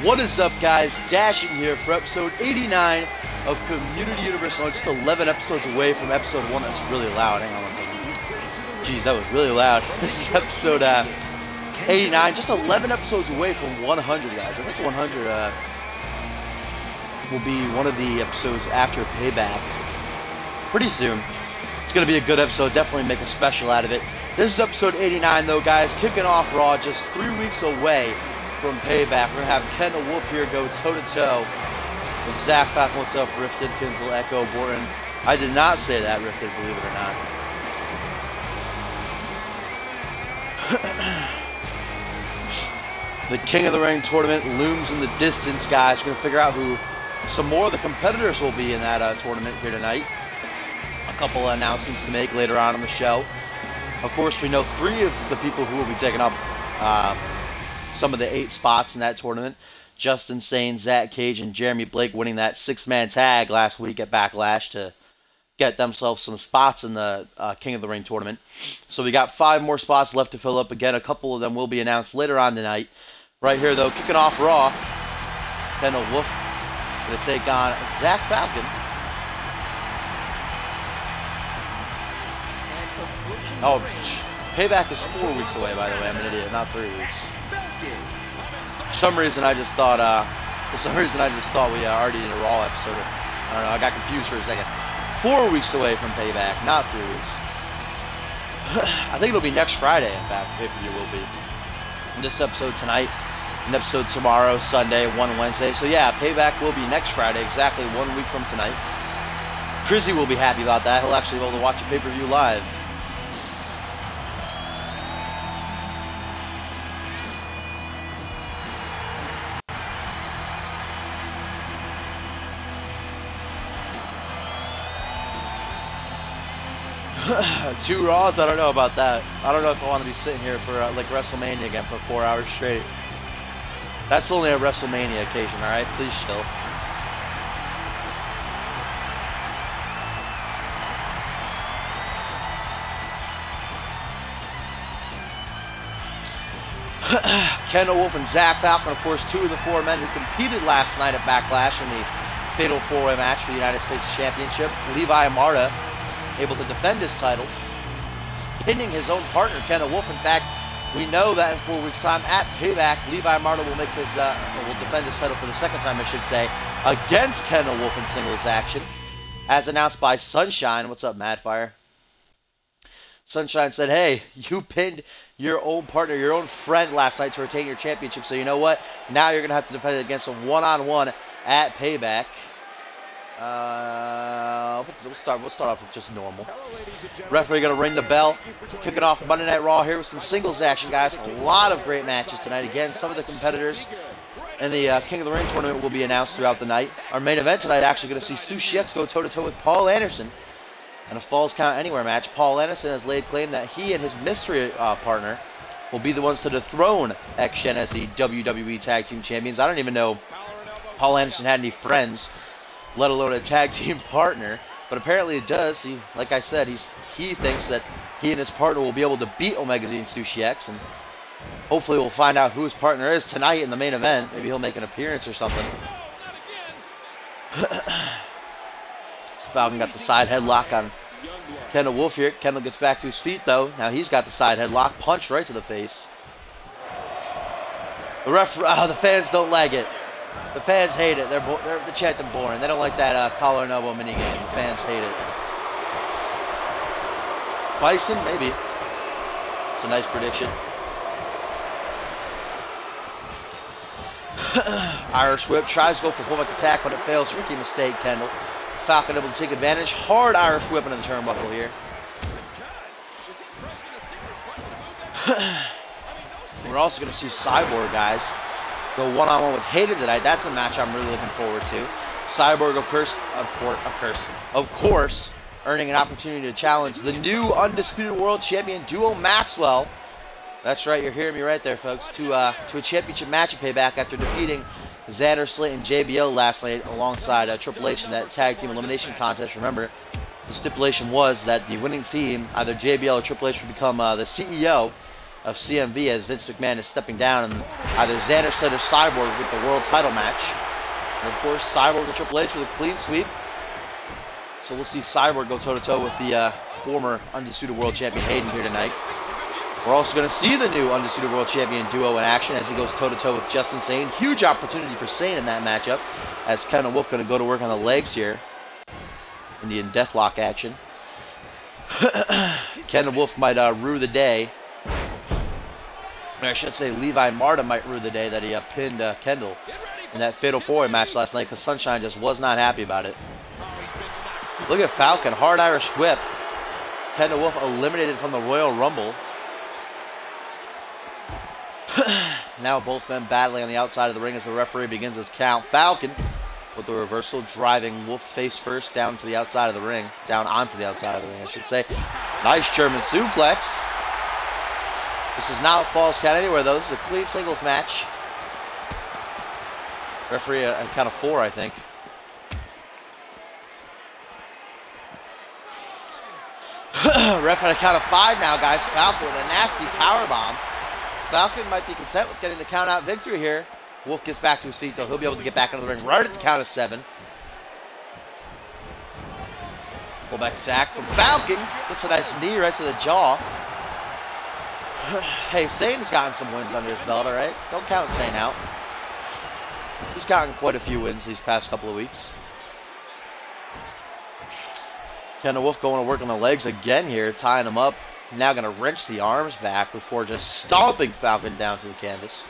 What is up, guys? Dashing here for episode 89 of Community Universe. I'm just 11 episodes away from episode 1. That's really loud. Hang on one second. Jeez, that was really loud. This is episode 89. Just 11 episodes away from 100, guys. I think 100 will be one of the episodes after Payback. Pretty soon. It's going to be a good episode. Definitely make a special out of it. This is episode 89, though, guys. Kicking off Raw, just 3 weeks away from Payback. We're going to have Ken the Wolf here go toe-to-toe with Zach Falcon. What's up, Rifted, Kinsel, Echo, Borton? I did not say that, Rifted, believe it or not. The King of the Ring tournament looms in the distance, guys. We're going to figure out who some more of the competitors will be in that tournament here tonight. A couple of announcements to make later on in the show. Of course, we know 3 of the people who will be taking up some of the 8 spots in that tournament. Justin Sane, Zach Cage, and Jeremy Blake winning that 6-man tag last week at Backlash to get themselves some spots in the King of the Ring tournament. So we got 5 more spots left to fill up. Again, a couple of them will be announced later on tonight. Right here, though, kicking off Raw, Ken the Wolf going to take on Zach Falcon. Oh, Payback is 4 weeks away, by the way. I'm an idiot, not 3 weeks. For some reason, I just thought we already did a Raw episode. I don't know. I got confused for a second. 4 weeks away from Payback, not 3 weeks. I think it'll be next Friday. In fact, the pay-per-view will be. And this episode tonight, an episode tomorrow, Sunday, one Wednesday. So yeah, Payback will be next Friday, exactly 1 week from tonight. Trizzy will be happy about that. He'll actually be able to watch a pay-per-view live. Two Raws? I don't know about that. I don't know if I want to be sitting here for like WrestleMania again for 4 hours straight. That's only a WrestleMania occasion, alright? Please chill. Ken the Wolf and Zach Falcon, of course, 2 of the 4 men who competed last night at Backlash in the Fatal 4-Way match for the United States Championship. Levi Marta able to defend his title, pinning his own partner, Ken the Wolf. In fact, we know that in 4 weeks' time at Payback, Levi Marta will make his, will defend his title for the 2nd time, I should say, against Ken the Wolf in singles action, as announced by Sunshine. What's up, Madfire? Sunshine said, "Hey, you pinned your own partner, your own friend last night to retain your championship. So you know what? Now you're gonna have to defend it against him one-on-one at Payback." We'll start off with just normal. Referee gonna ring the bell. Kicking off Monday Night Raw here with some singles action, guys. A lot of great matches tonight. Again, some of the competitors in the King of the Ring tournament will be announced throughout the night. Our main event tonight actually going to see Sushi X go toe-to-toe with Paul Anderson in a Falls Count Anywhere match. Paul Anderson has laid claim that he and his mystery partner will be the ones to dethrone X-Shen as the WWE Tag Team Champions. I don't even know Paul Anderson had any friends, let alone a tag team partner, but apparently it does. Like I said, he thinks that he and his partner will be able to beat Omega Z and Sushi X, and hopefully we'll find out who his partner is tonight in the main event. Maybe he'll make an appearance or something. Falcon got the side headlock on Ken the Wolf here. Kendall gets back to his feet, though. Now he's got the side headlock, punch right to the face. The fans don't like it. The fans hate it. They're chanting boring. They don't like that collar and elbow minigame. The fans hate it. Bison? Maybe. It's a nice prediction. Irish Whip tries to go for full-back attack, but it fails. Rookie mistake, Kendall. Falcon able to take advantage. Hard Irish Whip into the turnbuckle here. We're also going to see Cyborg, guys, go one-on-one with Hayden tonight. That's a match I'm really looking forward to. Cyborg, of course, earning an opportunity to challenge the new Undisputed World Champion, Duo Maxwell. That's right, you're hearing me right there, folks, to a championship match at Payback after defeating Xander Slate and JBL last night alongside Triple H in that tag team elimination contest. Remember, the stipulation was that the winning team, either JBL or Triple H, would become the CEO of CMV as Vince McMahon is stepping down, and either Xander Slater or Cyborg with the world title match. And of course, Cyborg and Triple H with a clean sweep. So we'll see Cyborg go toe-to-toe with the former Undisputed World Champion Hayden here tonight. We're also going to see the new Undisputed World Champion duo in action as he goes toe-to-toe with Justin Sane. Huge opportunity for Sane in that matchup, as Ken and Wolf going to go to work on the legs here. Indian Deathlock action. Ken and Wolf might rue the day. Or I should say Levi Martin might rue the day that he pinned Kendall in that Fatal 4-Way match last night, because Sunshine just was not happy about it. Look at Falcon, hard Irish whip. Kendall Wolf eliminated from the Royal Rumble. Now both men battling on the outside of the ring as the referee begins his count. Falcon with the reversal, driving Wolf face first down to the outside of the ring. Down onto the outside of the ring, I should say. Nice German suplex. This is not a false count anywhere, though. This is a clean singles match. Referee at count of 4, I think. Ref at a count of 5 now, guys. Falcon with a nasty powerbomb. Falcon might be content with getting the count-out victory here. Wolf gets back to his feet, though. He'll be able to get back into the ring right at the count of 7. Pull back attack from Falcon. Gets a nice knee right to the jaw. Hey, Sane's gotten some wins under his belt, all right? Don't count Sane out. He's gotten quite a few wins these past couple of weeks. Kendall Wolf going to work on the legs again here, tying him up. Now going to wrench the arms back before just stomping Falcon down to the canvas.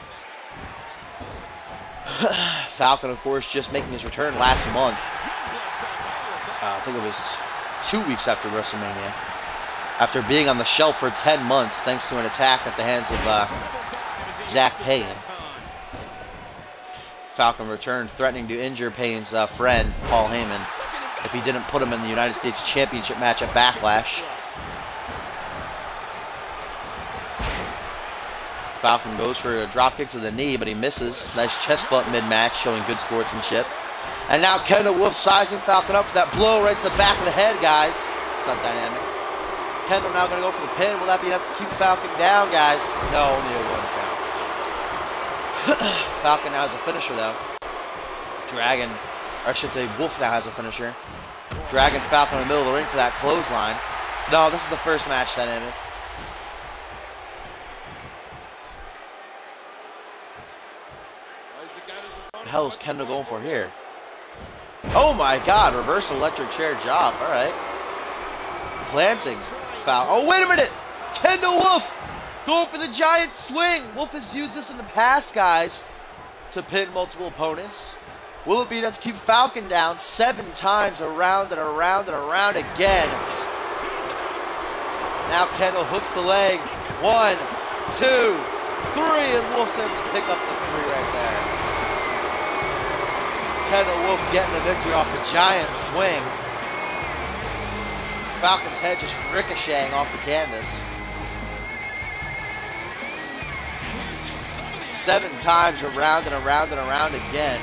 Falcon, of course, just making his return last month. I think it was 2 weeks after WrestleMania. After being on the shelf for 10 months, thanks to an attack at the hands of Zach Payne. Falcon returned, threatening to injure Payne's friend, Paul Heyman, if he didn't put him in the United States Championship match at Backlash. Falcon goes for a dropkick to the knee, but he misses. Nice chest bump mid-match, showing good sportsmanship. And now Kendall Wolf sizing Falcon up for that blow right to the back of the head, guys. It's not dynamic. Kendall now going to go for the pin. Will that be enough to keep Falcon down, guys? No, only a 1 count. Falcon now has a finisher, though. Dragon, or I should say Wolf now has a finisher. Dragon Falcon in the middle of the ring for that clothesline. No, this is the first match dynamic. What the hell is Kendall going for here? Oh my god, reverse electric chair job. Alright. Planting. Foul. Oh, wait a minute! Kendall Wolf going for the giant swing. Wolf has used this in the past, guys, to pin multiple opponents. Will it be enough to keep Falcon down 7 times around and around and around again? Now Kendall hooks the leg. 1, 2, 3, and Wolf's able to pick up the 3 right there. Kendall Wolf getting the victory off the giant swing. Falcon's head just ricocheting off the canvas. 7 times around and around and around again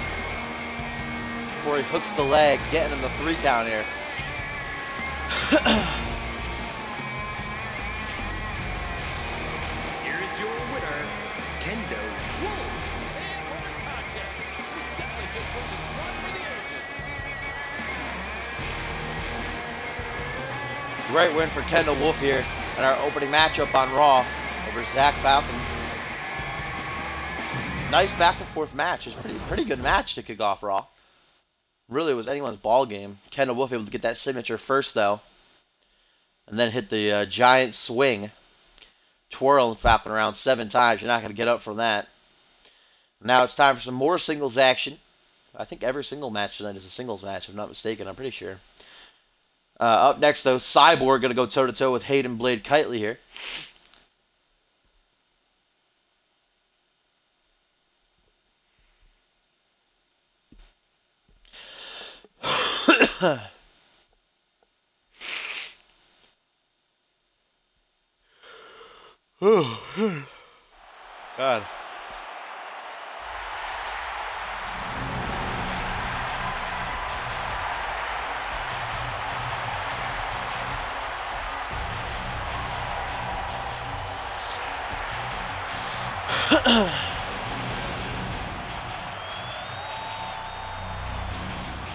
before he hooks the leg, getting him the 3 count here. Here is your winner, Kendall Wolf. And what a contest. He definitely just put his run for the ages. Great win for Kendall Wolf here in our opening matchup on Raw over Zach Falcon. Nice back and forth match. It was a pretty good match to kick off Raw. Really, it was anyone's ball game. Kendall Wolf able to get that signature first, though, and then hit the giant swing, twirling Falcon around 7 times. You're not going to get up from that. Now it's time for some more singles action. I think every single match tonight is a singles match, if I'm not mistaken. I'm pretty sure. Up next, though, Cyborg going to go toe-to-toe with Hayden Blade Kitely here. Oh, God.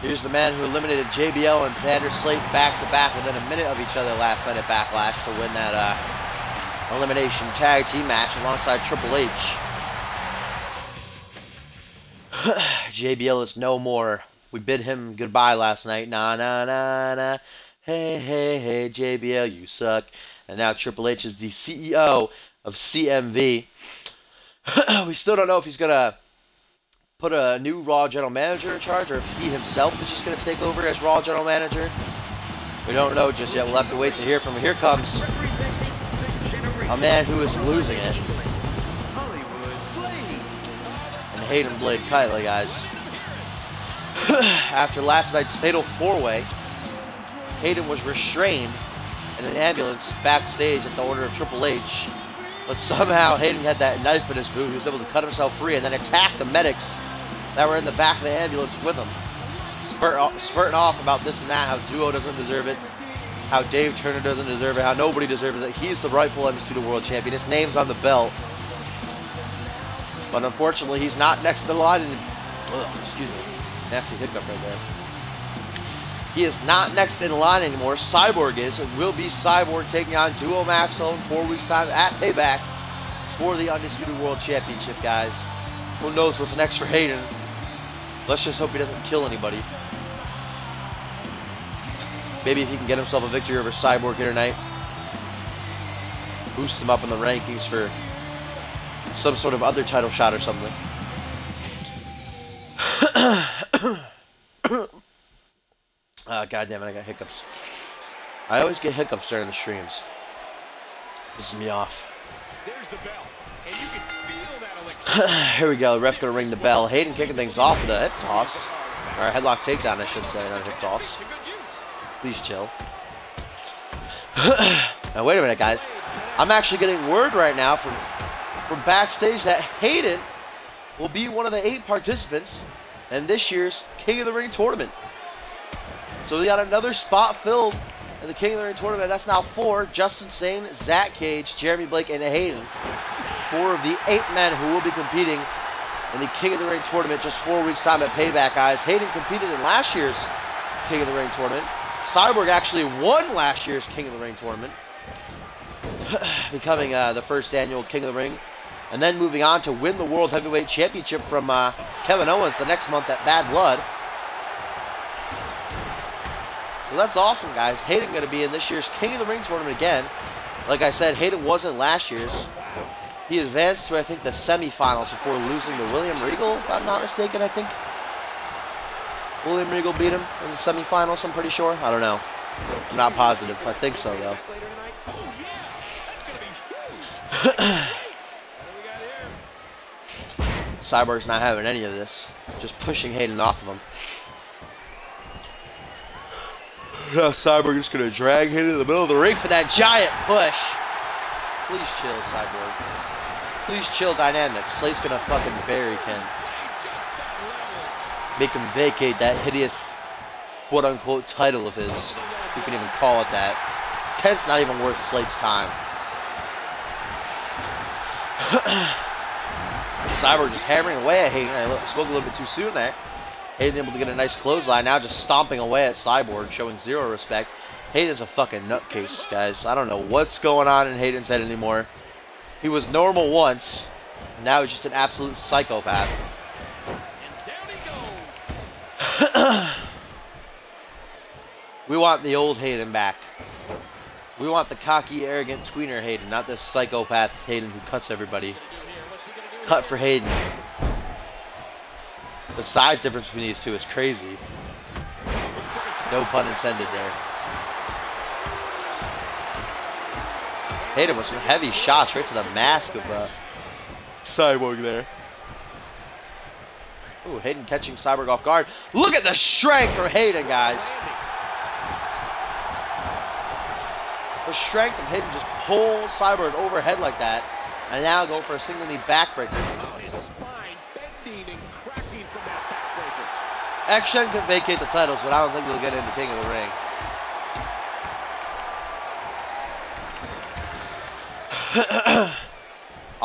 Here's the man who eliminated JBL and Xander Slate back-to-back within a minute of each other last night at Backlash to win that elimination tag team match alongside Triple H. JBL is no more. We bid him goodbye last night. Nah, nah, nah, nah. Hey, hey, hey, JBL, you suck. And now Triple H is the CEO of CMV. We still don't know if he's going to put a new Raw General Manager in charge or if he himself is just going to take over as Raw General Manager. We don't know just yet. We'll have to wait to hear from him. Here comes a man who is losing it. And Hayden Blade Kylie, guys. After last night's fatal four-way, Hayden was restrained in an ambulance backstage at the order of Triple H. But somehow Hayden had that knife in his boot. He was able to cut himself free and then attack the medics that were in the back of the ambulance with him. Spurting off about this and that, how Duo doesn't deserve it, how Dave Turner doesn't deserve it, how nobody deserves it. He's the rightful Undisputed World Champion. His name's on the belt. But unfortunately, he's not next to the line. Excuse me. Nasty hiccup right there. He is not next in line anymore. Cyborg is. It will be Cyborg taking on Duo Maxwell in 4 weeks' time at Payback for the Undisputed World Championship, guys. Who knows what's next for Hayden? Let's just hope he doesn't kill anybody. Maybe if he can get himself a victory over Cyborg here tonight. Boost him up in the rankings for some sort of other title shot or something. God damn it, I got hiccups. I always get hiccups during the streams. Pisses me off. There's the bell, and you can feel that electricity. Here we go, the ref's gonna ring the bell. Hayden kicking things off with a hip toss. Or a headlock takedown, I should say, not a hip toss. Please chill. Now wait a minute, guys. I'm actually getting word right now from backstage that Hayden will be one of the 8 participants in this year's King of the Ring tournament. So we got another spot filled in the King of the Ring tournament. That's now 4. Justin Sane, Zach Cage, Jeremy Blake, and Hayden. 4 of the 8 men who will be competing in the King of the Ring tournament just 4 weeks' time at Payback, guys. Hayden competed in last year's King of the Ring tournament. Cyborg actually won last year's King of the Ring tournament, becoming the first annual King of the Ring. And then moving on to win the World Heavyweight Championship from Kevin Owens the next month at Bad Blood. So that's awesome, guys. Hayden going to be in this year's King of the Ring tournament again. Like I said, Hayden wasn't last year's. He advanced to, I think, the semifinals before losing to William Regal, if I'm not mistaken, I think. William Regal beat him in the semifinals, I'm pretty sure. I don't know. I'm not positive. I think so, though. Cyborg's not having any of this. Just pushing Hayden off of him. Now Cyborg is going to drag Hayden in the middle of the ring for that giant push. Please chill, Cyborg. Please chill, Dynamic. Slate's going to fucking bury Ken. Make him vacate that hideous quote-unquote title of his. You can even call it that. Ken's not even worth Slate's time. Cyborg just hammering away at Hayden. I spoke a little bit too soon there. Hayden able to get a nice clothesline. Now just stomping away at Cyborg, showing zero respect. Hayden's a fucking nutcase, guys. I don't know what's going on in Hayden's head anymore. He was normal once. Now he's just an absolute psychopath. We want the old Hayden back. We want the cocky, arrogant tweener Hayden, not this psychopath Hayden who cuts everybody. Cut for Hayden. The size difference between these two is crazy. No pun intended there. Hayden with some heavy shots right to the mask of Cyborg there. Ooh, Hayden catching Cyborg off guard. Look at the strength from Hayden, guys. The strength of Hayden just pulls Cyborg overhead like that. And now go for a single knee backbreaker. Oh, his spine bending and cracking from that backbreaker. X-Shen can vacate the titles, but I don't think he'll get into King of the Ring.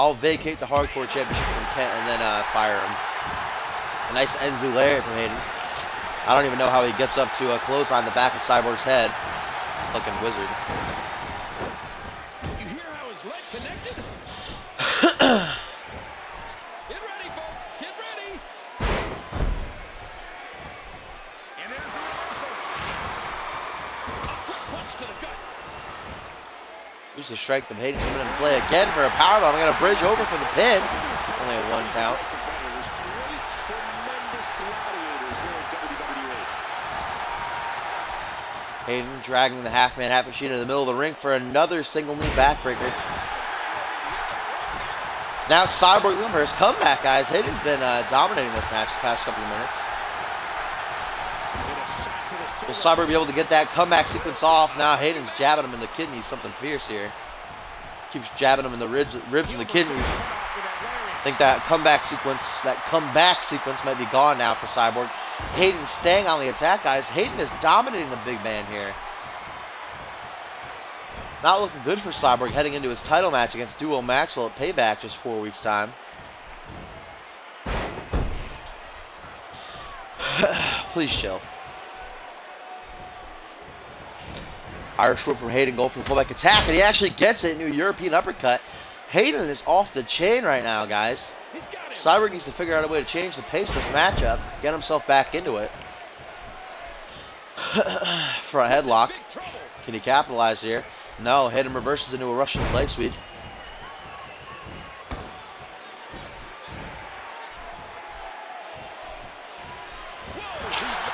I'll vacate the Hardcore Championship from Kent and then fire him. A nice Enzu lariat from Hayden. I don't even know how he gets up to a clothesline the back of Cyborg's head. Fucking wizard. You hear how his leg connected? Get ready, folks. Get ready. And there's the reversal. A quick punch to the gut. Use the strike of Hayden coming into play again for a powerbomb. I'm going to bridge over for the pin. Only a 1 count. Hayden dragging the half-man, half-machine in the middle of the ring for another single knee backbreaker. Now Cyborg looking for his comeback, guys. Hayden's been dominating this match the past couple of minutes. Will Cyborg be able to get that comeback sequence off? Now Hayden's jabbing him in the kidneys. Something fierce here. Keeps jabbing him in the ribs and the kidneys. I think that comeback sequence might be gone now for Cyborg. Hayden staying on the attack, guys. Hayden is dominating the big man here. Not looking good for Cyborg heading into his title match against Duo Maxwell at Payback just 4 weeks' time. Please chill. Irish whip from Hayden going for the pullback attack, and he actually gets it into a European uppercut. Hayden is off the chain right now, guys. Cyborg needs to figure out a way to change the pace of this matchup, get himself back into it. Front headlock. Can he capitalize here? No, Hayden reverses into a Russian leg sweep.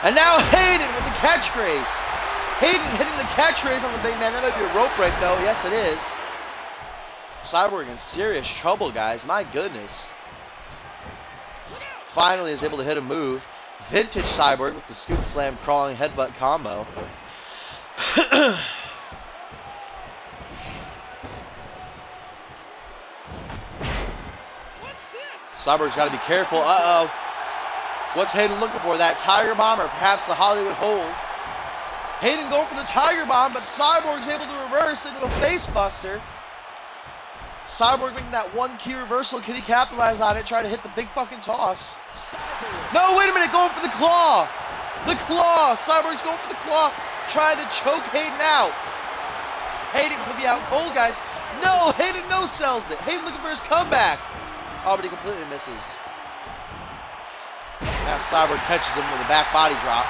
And now Hayden with the catchphrase. Hayden hitting the catchphrase on the big man. That might be a rope break, though. Yes, it is. Cyborg in serious trouble, guys. My goodness. Finally is able to hit a move. Vintage Cyborg with the scoop slam crawling headbutt combo. Cyborg's got to be careful. Uh-oh. What's Hayden looking for? That Tiger Bomb or perhaps the Hollywood Hold? Hayden going for the Tiger Bomb, but Cyborg's able to reverse into a face buster. Cyborg making that one key reversal. Can he capitalize on it? Try to hit the big fucking toss. No, wait a minute. Going for the claw. The claw. Cyborg's going for the claw. Trying to choke Hayden out. Hayden could be out cold, guys. No, Hayden no-sells it. Hayden looking for his comeback. Oh, but he completely misses. Now Cyborg catches him with a back body drop.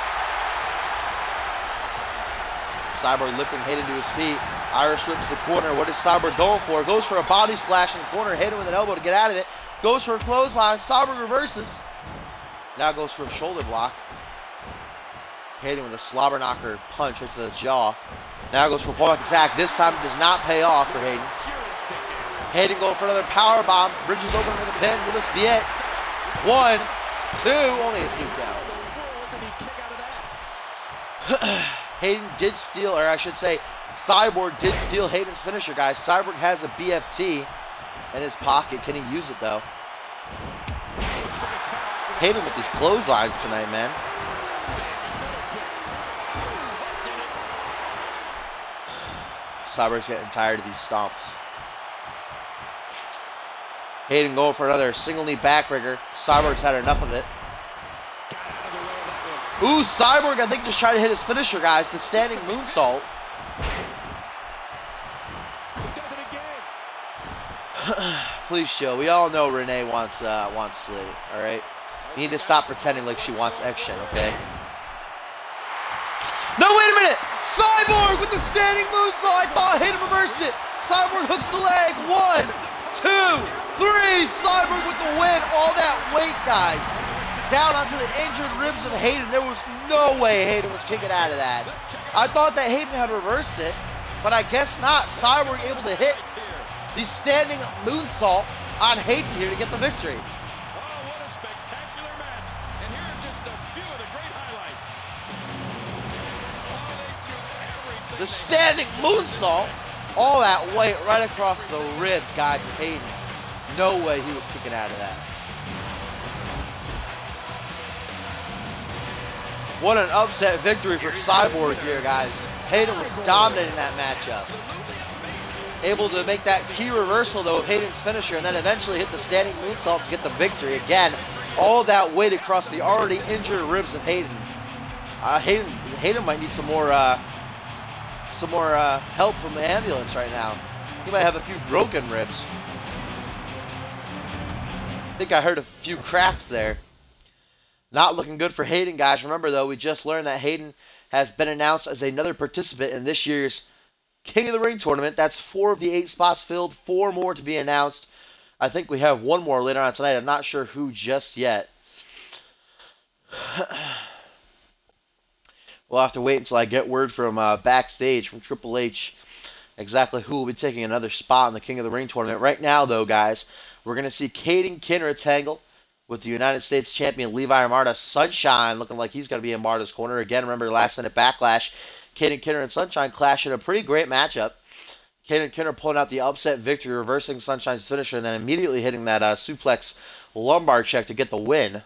Cyborg lifting Hayden to his feet. Irish whip to the corner. What is Cyborg going for? Goes for a body splash in the corner. Hayden with an elbow to get out of it. Goes for a clothesline. Cyborg reverses. Now goes for a shoulder block. Hayden with a slobber knocker punch right to the jaw. Now goes for a pullback attack. This time it does not pay off for Hayden. Hayden going for another power bomb. Bridges open for the pin. Will this be it? 1, 2. Only a 2 count. Hayden did steal, or I should say, Cyborg did steal Hayden's finisher, guys. Cyborg has a BFT in his pocket. Can he use it, though? Hayden with these clotheslines tonight, man. Cyborg's getting tired of these stomps. Hayden going for another single knee backbreaker. Cyborg's had enough of it. Ooh, Cyborg, I think, just tried to hit his finisher, guys. The standing moonsault. Please chill. We all know Renee wants Slee, all right? You need to stop pretending like she wants action, okay? No, wait a minute! Cyborg with the standing moonsault! I thought Hayden reversed it! Cyborg hooks the leg. 1, 2, 3! Cyborg with the win. All that weight, guys. Down onto the injured ribs of Hayden. There was no way Hayden was kicking out of that. I thought that Hayden had reversed it, but I guess not. Cyborg able to hit the standing moonsault on Hayden here to get the victory. Oh, what a spectacular match. And here are just a few of the great highlights. Oh, the standing moonsault. All that weight right across the ribs, guys, of Hayden. No way he was kicking out of that. What an upset victory for Cyborg here, guys. Hayden was dominating that matchup. able to make that key reversal, though, of Hayden's finisher, and then eventually hit the standing moonsault to get the victory. Again, all that weight across the already injured ribs of Hayden. Hayden might need some more help from the ambulance right now. He might have a few broken ribs. I think I heard a few cracks there. Not looking good for Hayden, guys. Remember, though, we just learned that Hayden has been announced as another participant in this year's King of the Ring tournament. That's 4 of the 8 spots filled, 4 more to be announced. I think we have 1 more later on tonight. I'm not sure who just yet. We'll have to wait until I get word from backstage from Triple H exactly who will be taking another spot in the King of the Ring tournament. Right now, though, guys, we're going to see Caden Kinner tangle with the United States champion Levi Marta. Sunshine looking like he's going to be in Marta's corner. Again, remember last night at Backlash, Caden Kinner and Sunshine clashed in a pretty great matchup. Caden Kinner pulling out the upset victory, reversing Sunshine's finisher, and then immediately hitting that suplex lumbar check to get the win.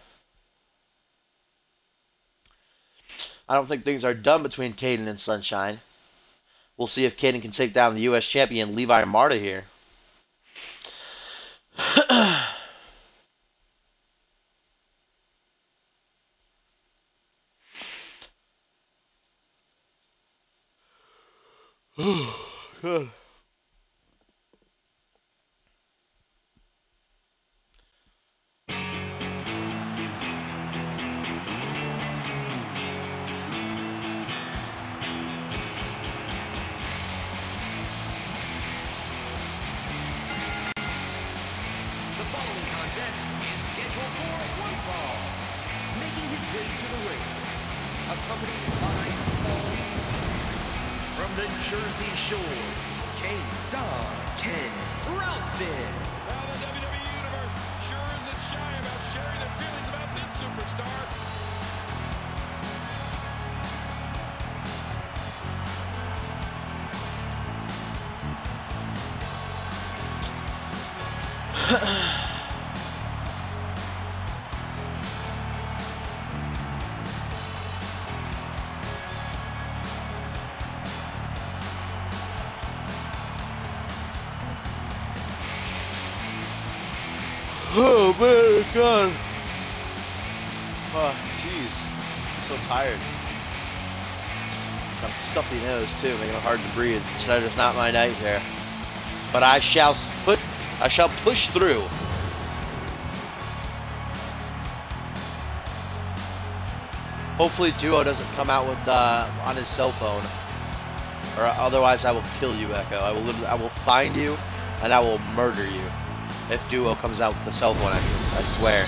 I don't think things are done between Caden and Sunshine. We'll see if Caden can take down the U.S. champion Levi Marta here. Good. The following contest is scheduled for one fall. Making his way to the ring, accompanied by from the Jersey Shore, Ken Ralston. Now the WWE Universe sure isn't shy about sharing their feelings about this superstar. Oh, man, God. Oh, jeez. So tired. Got a stuffy nose, too, making it hard to breathe. Tonight is not my night here. But I shall push through. Hopefully Duo doesn't come out with on his cell phone. Or otherwise I will kill you, Echo. I will find you and I will murder you. If Duo comes out with the cell phone, I swear.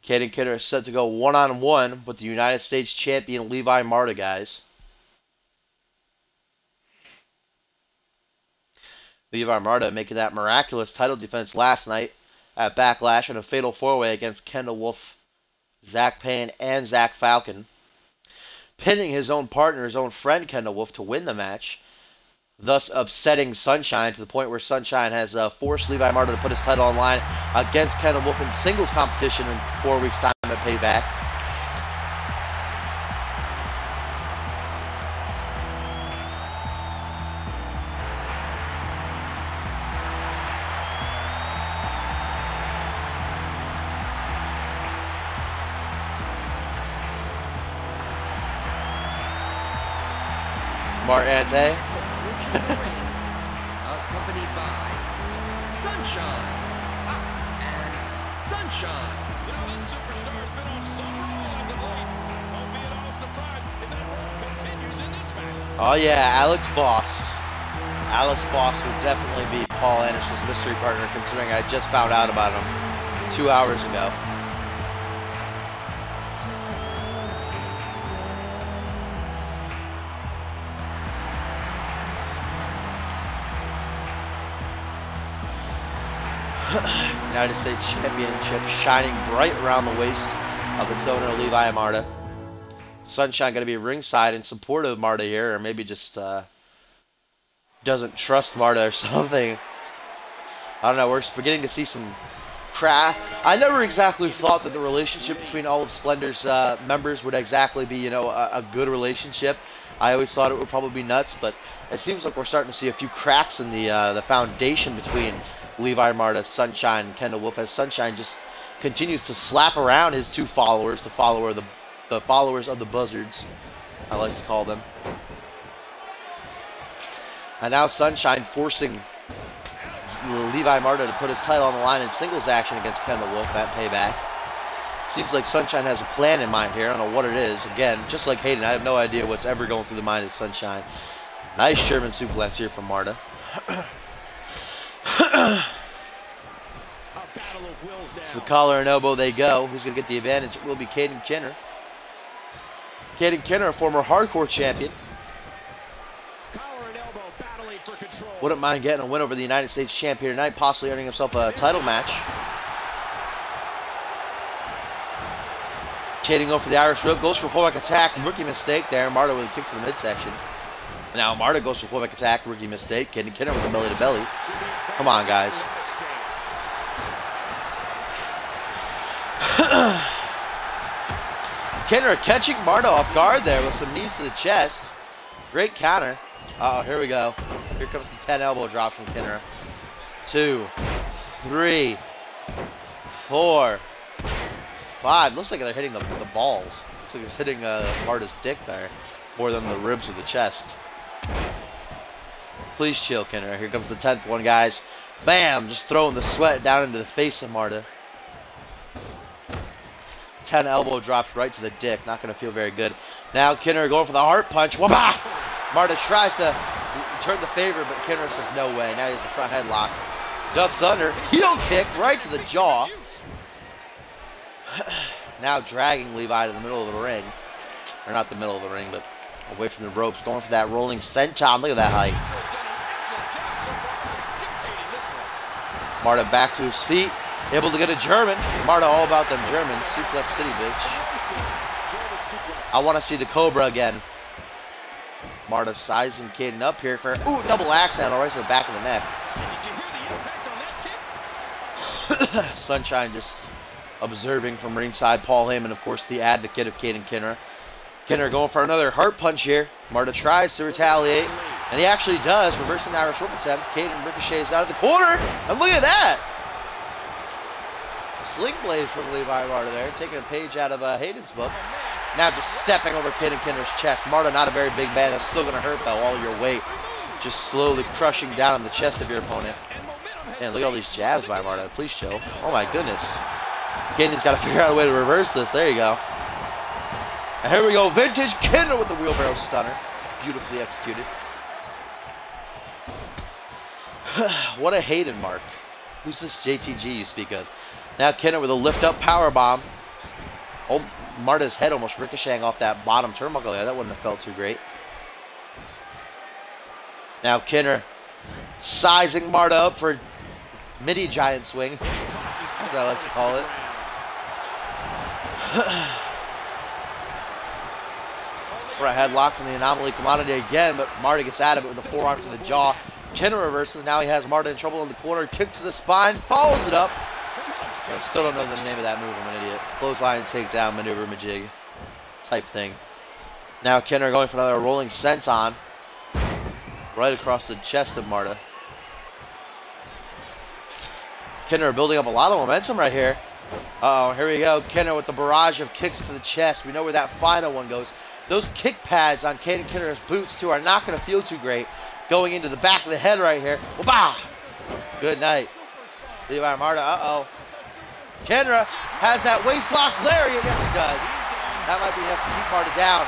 Caden Kidder is set to go one-on-one with the United States champion Levi Marta, guys. Levi Marta making that miraculous title defense last night at Backlash in a fatal 4-way against Kendall Wolf, Zach Payne, and Zach Falcon, pinning his own partner, his own friend Kendall Wolf, to win the match, thus upsetting Sunshine to the point where Sunshine has forced Levi Marta to put his title on line against Kendall Wolf in singles competition in 4 weeks' time at Payback. Martante. Accompanied by Sunshine. And Sunshine. You know, this superstar has been on some roll as of late. Won't be at all surprised if that roll continues in this match. Oh yeah, Alex Boss. Alex Boss would definitely be Paul Anderson's mystery partner, considering I just found out about him 2 hours ago. United States Championship shining bright around the waist of its owner, Levi Marta. Sunshine going to be ringside in support of Marta here, or maybe just doesn't trust Marta or something. I don't know, we're beginning to see some I never exactly thought that the relationship between all of Splendor's members would exactly be, you know, a good relationship. I always thought it would probably be nuts, but it seems like we're starting to see a few cracks in the foundation between Levi Marta, Sunshine, and Kendall Wolf, as Sunshine just continues to slap around his two followers, the followers of the Buzzards, I like to call them. And now Sunshine forcing Levi Marta to put his title on the line in singles action against Kendall Wolf at Payback. Seems like Sunshine has a plan in mind here. I don't know what it is. Again, just like Hayden, I have no idea what's ever going through the mind of Sunshine. Nice German suplex here from Marta. To the collar and elbow they go. Who's going to get the advantage? It will be Caden Kinner. Caden Kinner, a former hardcore champion. Wouldn't mind getting a win over the United States champion tonight, possibly earning himself a title match. Caden going for the Irish Whip, goes for fullback attack, rookie mistake there. Marta with a kick to the midsection. Now Marta goes for fullback attack, rookie mistake. Caden Kinner with the belly to belly. Come on, guys. Kinner catching Marta off guard there with some knees to the chest. Great counter. Uh-oh, here we go. Here comes the 10 elbow drops from Kinner. 2, 3, 4, 5. Looks like they're hitting the balls. Looks like it's hitting Marta's dick there more than the ribs of the chest. Please chill, Kinner. Here comes the 10th one, guys. Bam! Just throwing the sweat down into the face of Marta. 10 elbow drops right to the dick. Not going to feel very good. Now Kinner going for the heart punch. Wah-bah! Marta tries to return the favor, but Kinner says no way. Now he's the front headlock. Ducks under. Heel kick right to the jaw. Now dragging Levi to the middle of the ring. Or not the middle of the ring, but away from the ropes. Going for that rolling senton. Look at that height. Marta back to his feet. Able to get a German. Marta all about them Germans. Suplex City, bitch. I want to see the Cobra again. Marta sizing Caden up here for, ooh, double axe handle right to the back of the neck. Sunshine just observing from ringside. Paul Heyman, of course, the advocate of Caden Kinner. Kinner going for another heart punch here. Marta tries to retaliate, and he actually does. Reversing the Irish whip attempt. Caden ricochets out of the corner, and look at that. Sling blade from Levi Marta there, taking a page out of Hayden's book. Now just stepping over Caden Kinner's chest. Marta, not a very big man. That's still going to hurt, though, all your weight. Just slowly crushing down on the chest of your opponent. Man, look at all these jabs by Marta. Please chill. Oh, my goodness. Caden's got to figure out a way to reverse this. There you go. And here we go. Vintage Kinner with the wheelbarrow stunner. Beautifully executed. What a Hayden mark. Who's this JTG you speak of? Now Kinner with a lift-up powerbomb. Oh, Marta's head almost ricocheting off that bottom turnbuckle there. That wouldn't have felt too great. Now Kinner sizing Marta up for midi giant swing. That's what I like to call it. Front headlock from the Anomaly commodity again, but Marta gets out of it with a forearm to the jaw. Kinner reverses. Now he has Marta in trouble in the corner. Kick to the spine. Follows it up. I still don't know the name of that move. I'm an idiot. Clothesline takedown maneuver majig type thing. Now Kinner going for another rolling senton right across the chest of Marta. Kinner building up a lot of momentum right here. Uh-oh, here we go. Kinner with the barrage of kicks to the chest. We know where that final one goes. Those kick pads on Caden Kinner's boots, too, are not going to feel too great. Going into the back of the head right here. Bah! Good night. Levi Marta, uh-oh. Kinner has that waist lock lariat. Yes, he does. That might be enough to keep Marta down.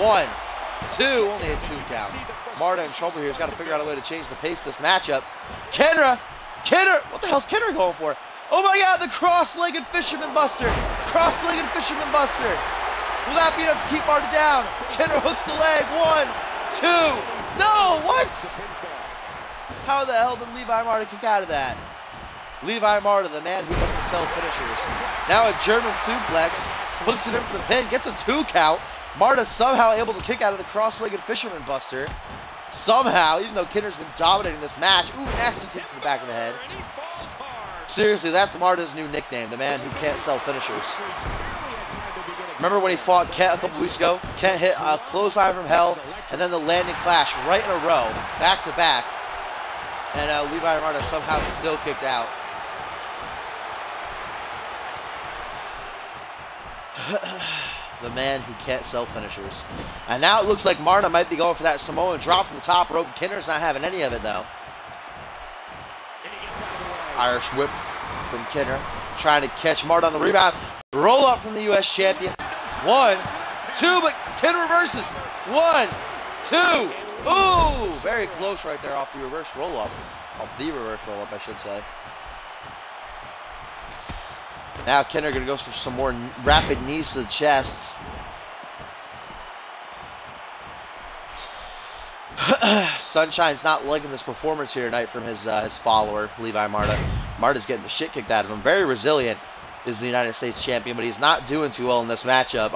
1, 2, only a 2 count. Marta in trouble here. He's got to figure out a way to change the pace of this matchup. Kinner, what the hell's Kinner going for? Oh my God, the cross-legged fisherman buster. Cross-legged fisherman buster. Will that be enough to keep Marta down? Kinner hooks the leg. 1, 2. No, what? How the hell did Levi Marta kick out of that? Levi Marta, the man who doesn't sell finishers. Now a German suplex, hooks it in for the pin, gets a 2 count. Marta somehow able to kick out of the cross-legged fisherman buster. Somehow, even though Kinner's been dominating this match. Ooh, nasty kick to the back of the head. Seriously, that's Marta's new nickname, the man who can't sell finishers. Remember when he fought Kent a couple weeks ago? Kent hit a clothesline from hell, and then the landing clash right in a row, back to back. And Levi Marta somehow still kicked out. The man who can't sell finishers. And now it looks like Marta might be going for that Samoan drop from the top rope. Kinner's not having any of it, though. Irish whip from Kinner. Trying to catch Marta on the rebound. Roll up from the U.S. champion. 1, 2, but Kinner reverses. 1, 2. Ooh, very close right there off the reverse roll-up. Off the reverse roll-up, I should say. Now Kinner going to go for some more rapid knees to the chest. Sunshine's not liking this performance here tonight from his follower, Levi Marta. Marta's getting the shit kicked out of him. Very resilient is the United States champion, but he's not doing too well in this matchup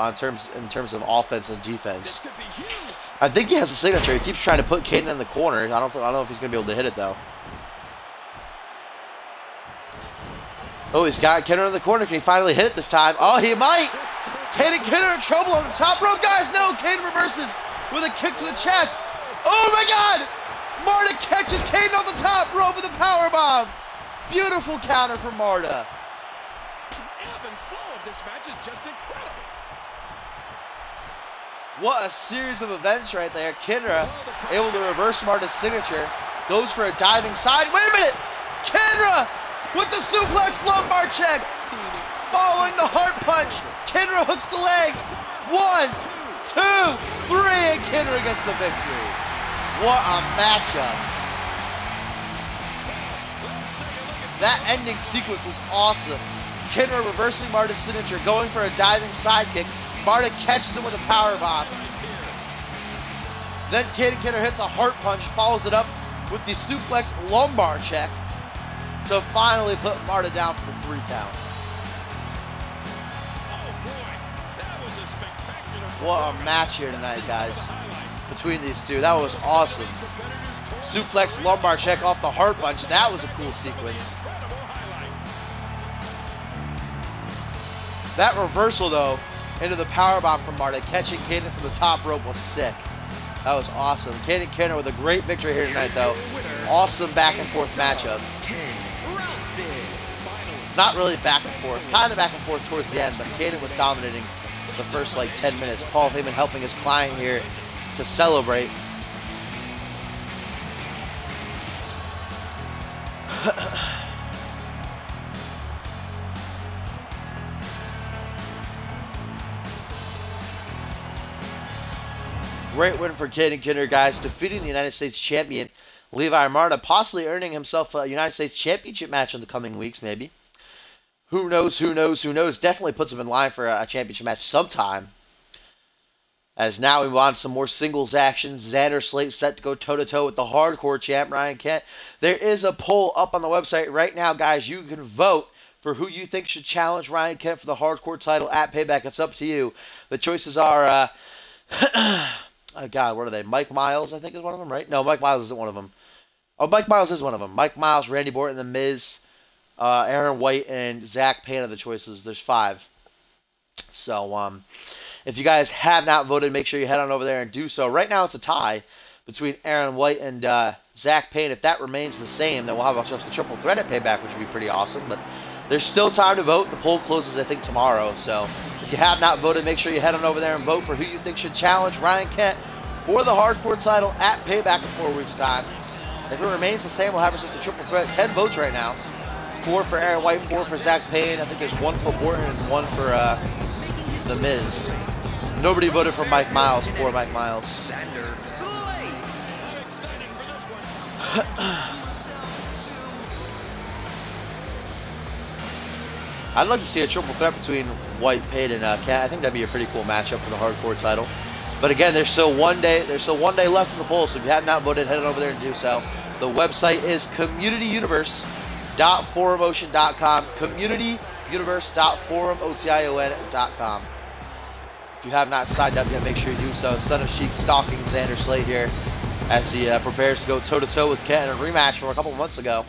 in terms of offense and defense. I think he has a signature. He keeps trying to put Caden in the corner. I don't know if he's going to be able to hit it, though. Oh, he's got Kinner in the corner. Can he finally hit it this time? Oh, he might. Caden Kinner in trouble on the top rope. Guys, no. Caden reverses with a kick to the chest. Oh, my God. Marta catches Caden on the top rope with a powerbomb. Beautiful counter from Marta. The ebb and flow of this match is just incredible. What a series of events right there. Kinra able to reverse Marta's signature. Goes for a diving side. Wait a minute. Kinra with the suplex lumbar check. Following the heart punch. Kinra hooks the leg. 1, 2, 3. And Kinra gets the victory. What a matchup. That ending sequence was awesome. Kinra reversing Marta's signature. Going for a diving sidekick. Marta catches him with a powerbomb. Then Caden Kinner hits a heart punch, follows it up with the suplex lumbar check to finally put Marta down for the 3 count. Oh boy, that was a spectacular. What a match here tonight, guys, between these two. That was awesome. Suplex lumbar check off the heart punch. That was a cool sequence. That reversal, though, into the powerbomb from Marta, catching Caden from the top rope was sick. That was awesome. Caden Kinner with a great victory here tonight, though. Awesome back and forth matchup. Not really back and forth. Kind of back and forth towards the end, but Caden was dominating the first, like, 10 minutes. Paul Heyman helping his client here to celebrate. Great win for Caden Kinner, guys, defeating the United States champion, Levi Marta, possibly earning himself a United States championship match in the coming weeks, maybe. Who knows, who knows, who knows. Definitely puts him in line for a championship match sometime. As now we want some more singles action. Xander Slate set to go toe-to-toe with the hardcore champ, Ryan Kent. There is a poll up on the website right now, guys. You can vote for who you think should challenge Ryan Kent for the hardcore title at Payback. It's up to you. The choices are... oh, God, what are they? Mike Miles, I think, is one of them, right? No, Mike Miles isn't one of them. Oh, Mike Miles is one of them. Mike Miles, Randy Orton, The Miz, Aaron White, and Zach Payne are the choices. There's 5. So, if you guys have not voted, make sure you head on over there and do so. Right now, it's a tie between Aaron White and Zach Payne. If that remains the same, then we'll have ourselves a triple threat at Payback, which would be pretty awesome. But there's still time to vote. The poll closes, I think, tomorrow. So, if you have not voted, make sure you head on over there and vote for who you think should challenge Ryan Kent for the hardcore title at Payback in 4 weeks' time. If it remains the same, we'll have ourselves a triple threat. 10 votes right now. 4 for Aaron White, 4 for Zach Payne. I think there's 1 for Orton and 1 for The Miz. Nobody voted for Mike Miles. Poor Mike Miles. I'd like to see a triple threat between White, Payne, and Cat. I think that'd be a pretty cool matchup for the hardcore title. But again, there's still one day left in the poll, so if you have not voted, head on over there and do so. The website is communityuniverse.forumotion.com. communityuniverse.forumotion.com. If you have not signed up yet, make sure you do so. Son of Sheik stalking Xander Slate here as he prepares to go toe-to-toe with Kent in a rematch from a couple months ago.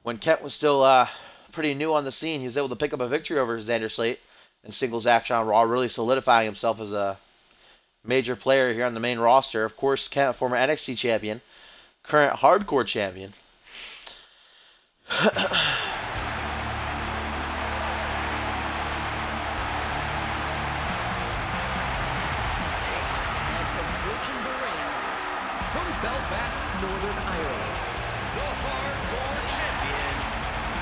when Kent was still pretty new on the scene, he was able to pick up a victory over Xander Slate in singles action on Raw, really solidifying himself as a major player here on the main roster. Of course, Kent, former NXT champion, current hardcore champion. Approaching the ring from Belfast, Northern Ireland, the hardcore champion,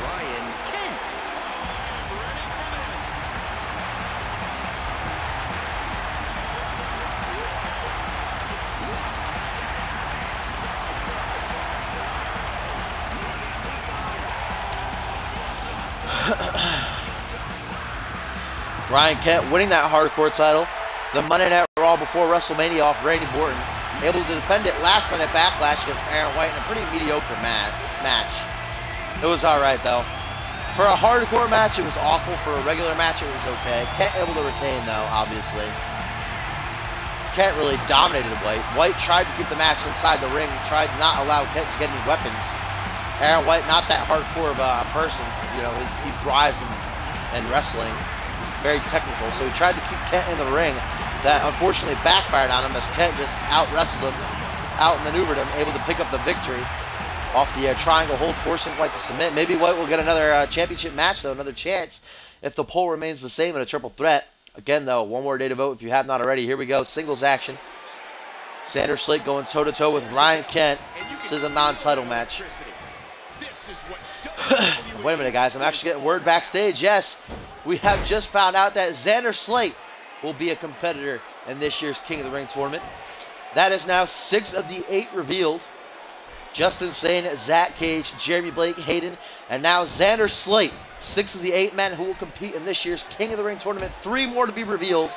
Ryan Kent. Ready for this. Ryan Kent winning that hardcore title, the Monday Night Raw before WrestleMania off Randy Orton, able to defend it last night at Backlash against Aaron White in a pretty mediocre match. It was alright though. For a hardcore match, it was awful. For a regular match, it was okay. Kent able to retain though, obviously. Kent really dominated White. White tried to keep the match inside the ring, tried to not allow Kent to get any weapons. Aaron White, not that hardcore of a person. You know, he thrives in wrestling. Very technical, so he tried to keep Kent in the ring. That unfortunately backfired on him as Kent just out-wrestled him, out-maneuvered him, able to pick up the victory off the triangle hold, forcing White to submit. Maybe White will get another championship match, though, another chance if the poll remains the same in a triple threat. Again, though, one more day to vote if you have not already. Here we go, singles action. Xander Slate going toe-to-toe with Ryan Kent. This is a non-title match. Wait a minute, guys. I'm actually getting word backstage. Yes, we have just found out that Xander Slate will be a competitor in this year's King of the Ring tournament. That is now 6 of the 8 revealed. Justin Sane, Zach Cage, Jeremy Blake, Hayden, and now Xander Slate. 6 of the 8 men who will compete in this year's King of the Ring tournament. 3 more to be revealed.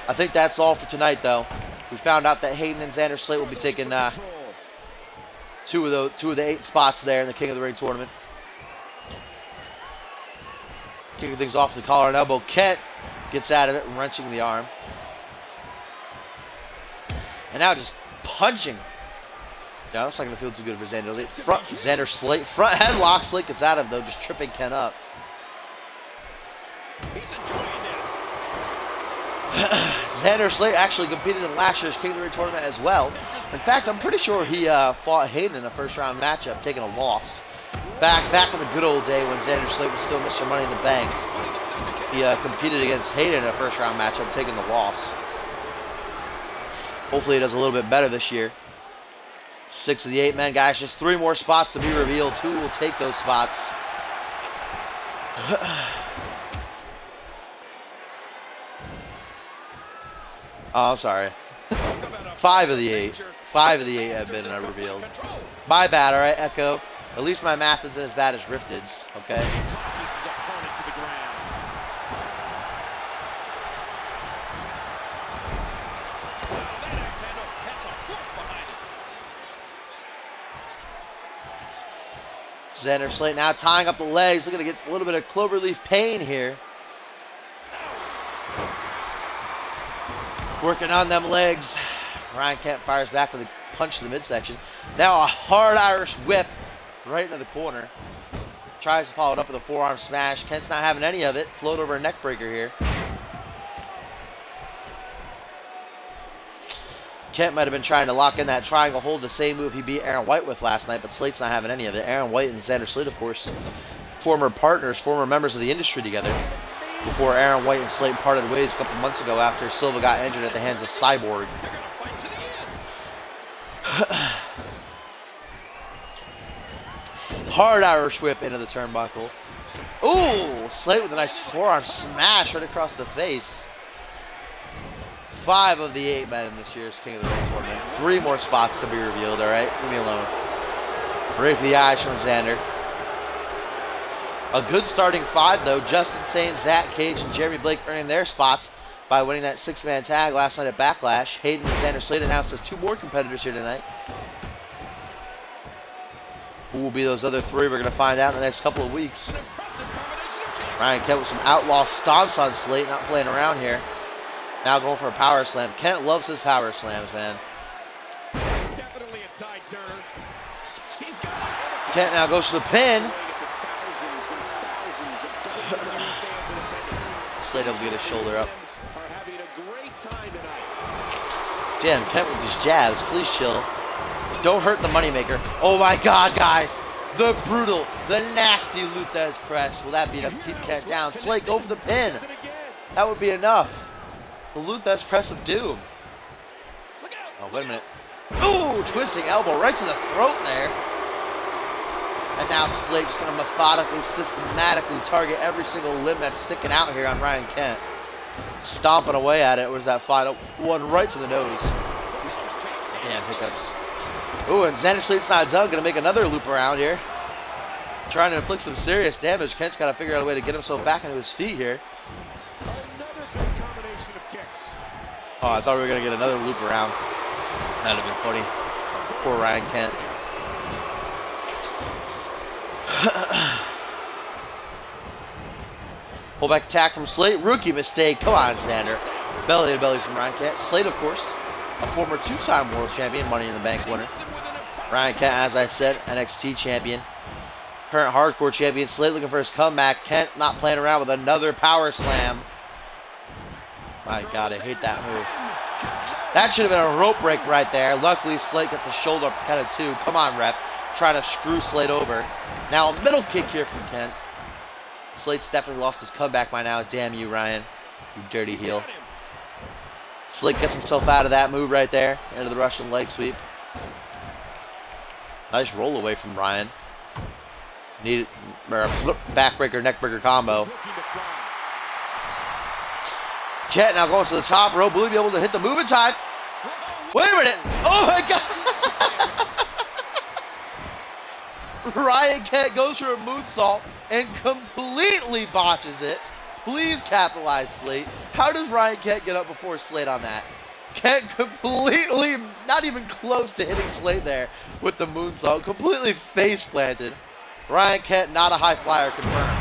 I think that's all for tonight, though. We found out that Hayden and Xander Slate will be taking two of the 8 spots there in the King of the Ring tournament. Kicking things off the collar and elbow. Kent gets out of it, wrenching the arm. And now just punching. No, it's not going to feel too good for Xander Slate. Xander Slate. Front headlock. Slate gets out of it, though, just tripping Kent up. He's enjoying this. Xander Slate actually competed in last year's King of the Ring tournament as well. In fact, I'm pretty sure he fought Hayden in a first-round matchup, taking a loss. Back in the good old day when Xander Slate was still Mr. Money in the Bank. He competed against Hayden in a first-round matchup, taking the loss. Hopefully he does a little bit better this year. 6 of the 8 men, guys. Just 3 more spots to be revealed. Who will take those spots? Oh, I'm sorry. 5 of the 8. 5 of the 8 have been revealed. My bad, all right, Echo. At least my math isn't as bad as Rifted's, okay? Tosses his opponent to the ground. That axe handle has a force behind it. Xander Slate now tying up the legs. Looking to get a little bit of cloverleaf pain here. Working on them legs. Ryan Kent fires back with a punch to the midsection. Now a hard Irish whip right into the corner. Tries to follow it up with a forearm smash. Kent's not having any of it. Float over a neck breaker here. Kent might have been trying to lock in that triangle hold, the same move he beat Aaron White with last night, but Slate's not having any of it. Aaron White and Xander Slate, of course, former partners, former members of the industry together, before Aaron White and Slate parted ways a couple months ago after Silva got injured at the hands of Cyborg. They're going to fight to the end. Hard Irish whip into the turnbuckle. Ooh, Slate with a nice forearm smash right across the face. 5 of the 8 men in this year's King of the Ring tournament. 3 more spots to be revealed, all right? Leave me alone. Rake the eyes from Xander. A good starting 5, though. Justin Sane, Zach Cage, and Jeremy Blake earning their spots by winning that 6-man tag last night at Backlash. Hayden and Xander Slate announced as 2 more competitors here tonight. Who will be those other 3? We're going to find out in the next couple of weeks. Ryan Kent with some outlaw stomps on Slate, not playing around here. Now going for a power slam. Kent loves his power slams, man. It's definitely a tide turner. Kent now goes for the pin. Slade able to get his shoulder up. Damn, Kent with these jabs. Please chill. Don't hurt the moneymaker. Oh my god, guys. The brutal, the nasty Luthez press. Will that be enough to keep Kent down? Slade, go for the pin. That would be enough. The Luthez press of doom. Oh, wait a minute. Ooh, twisting elbow right to the throat there. And now Slade just going to methodically, systematically target every single limb that's sticking out here on Ryan Kent. Stomping away at it. Was that final one right to the nose. Damn, hiccups. Ooh, and Xander Slate's not done. Going to make another loop around here. Trying to inflict some serious damage. Kent's got to figure out a way to get himself back into his feet here. Another big combination of kicks. Oh, I thought we were going to get another loop around. That'd have been funny. Poor Ryan Kent. Pull back attack from Slate. Rookie mistake. Come on, Xander. Belly to belly from Ryan Kent. Slate, of course, a former two-time world champion, Money in the Bank winner. Ryan Kent, as I said, NXT champion. Current hardcore champion. Slate looking for his comeback. Kent not playing around with another power slam. My God, I hate that move. That should have been a rope break right there. Luckily, Slate gets a shoulder up to count of 2. Come on, ref. Trying to screw Slate over. Now a middle kick here from Kent. Slate's definitely lost his comeback by now. Damn you, Ryan. You dirty heel. Slate gets himself out of that move right there. Into the Russian leg sweep. Nice roll away from Ryan. Needed backbreaker, neckbreaker combo. Kent now going to the top rope. Will he be able to hit the move in time? Wait a minute. Oh my God. Ryan Kent goes for a moonsault and completely botches it. Please capitalize, Slate. How does Ryan Kent get up before Slate on that? Kent completely, not even close to hitting Slate there with the moonsault. Completely face planted. Ryan Kent, not a high flyer, confirmed.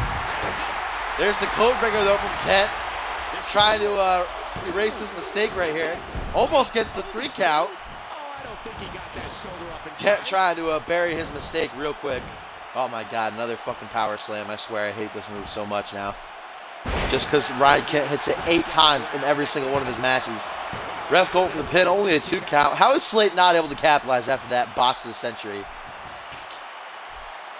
There's the code breaker though from Kent. Trying to erase this mistake right here. Almost gets the 3 count. Kent trying to bury his mistake real quick. Oh my God, another fucking power slam. I swear I hate this move so much now. Just because Ryan Kent hits it 8 times in every single one of his matches. Ref going for the pin, only a 2 count. How is Slate not able to capitalize after that botch of the century?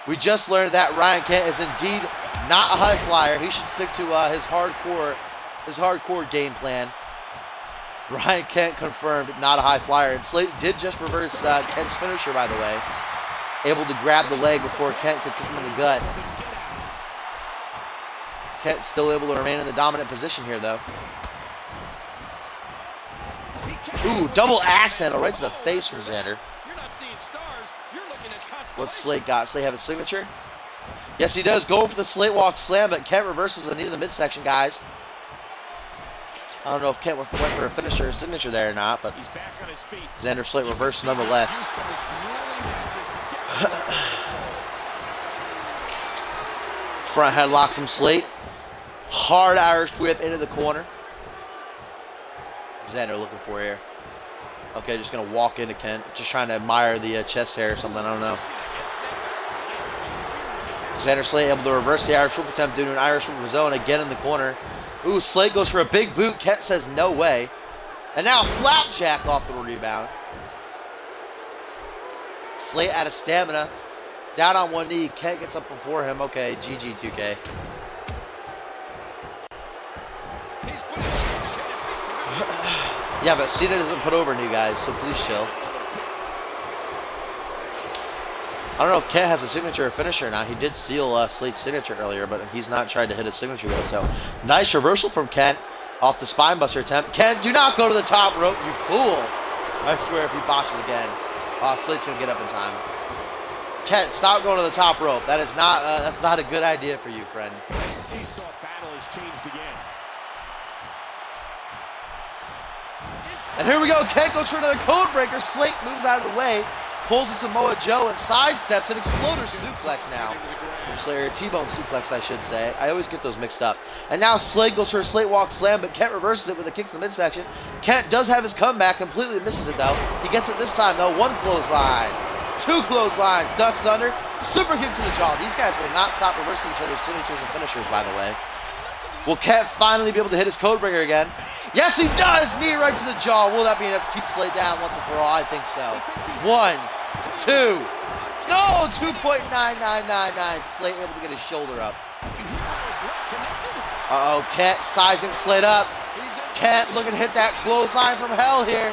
We just learned that Ryan Kent is indeed not a high flyer. He should stick to his hardcore game plan. Ryan Kent confirmed not a high flyer. And Slate did just reverse Kent's finisher, by the way. Able to grab the leg before Kent could kick him in the gut. Kent still able to remain in the dominant position here, though. Ooh, double axe handle right to the face from Xander. What's Slate got? Slate have a signature? Yes, he does. Going for the Slate walk slam, but Kent reverses the knee to the midsection, guys. I don't know if Kent went for a finisher or signature there or not, but Xander Slate reversed nonetheless. Front headlock from Slate. Hard Irish whip into the corner. Xander looking for here. Okay, just going to walk into Kent. Just trying to admire the chest hair or something. I don't know. Xander Slate able to reverse the Irish whip attempt due to an Irish whip of his own again in the corner. Ooh, Slate goes for a big boot. Kent says no way. And now flapjack off the rebound. Slate out of stamina. Down on one knee. Kent gets up before him. Okay, GG 2K. Yeah, but Cena doesn't put over new guys, so please chill. I don't know if Kent has a signature or finisher or not. He did steal Slate's signature earlier, but he's not tried to hit his signature though. So nice reversal from Kent off the spinebuster attempt. Kent, do not go to the top rope, you fool! I swear if he botches again, Slate's gonna get up in time. Kent, stop going to the top rope. That's not a good idea for you, friend. The seesaw battle has changed again. And here we go. Kent goes for another code breaker. Slate moves out of the way. Pulls a Samoa Joe and sidesteps an exploder suplex now. Slayer, T-bone suplex, I should say. I always get those mixed up. And now Slate goes for a Slate walk slam, but Kent reverses it with a kick to the midsection. Kent does have his comeback, completely misses it though. He gets it this time though. One clothesline. 2 clotheslines, ducks under, super kick to the jaw. These guys will not stop reversing each other's signatures and finishers, by the way. Will Kent finally be able to hit his codebreaker again? Yes, he does! Knee right to the jaw. Will that be enough to keep Slate down once and for all? I think so. 1, 2. No! 2.9999. Slate able to get his shoulder up. Uh-oh, Kent sizing Slate up. Kent looking to hit that clothesline from hell here.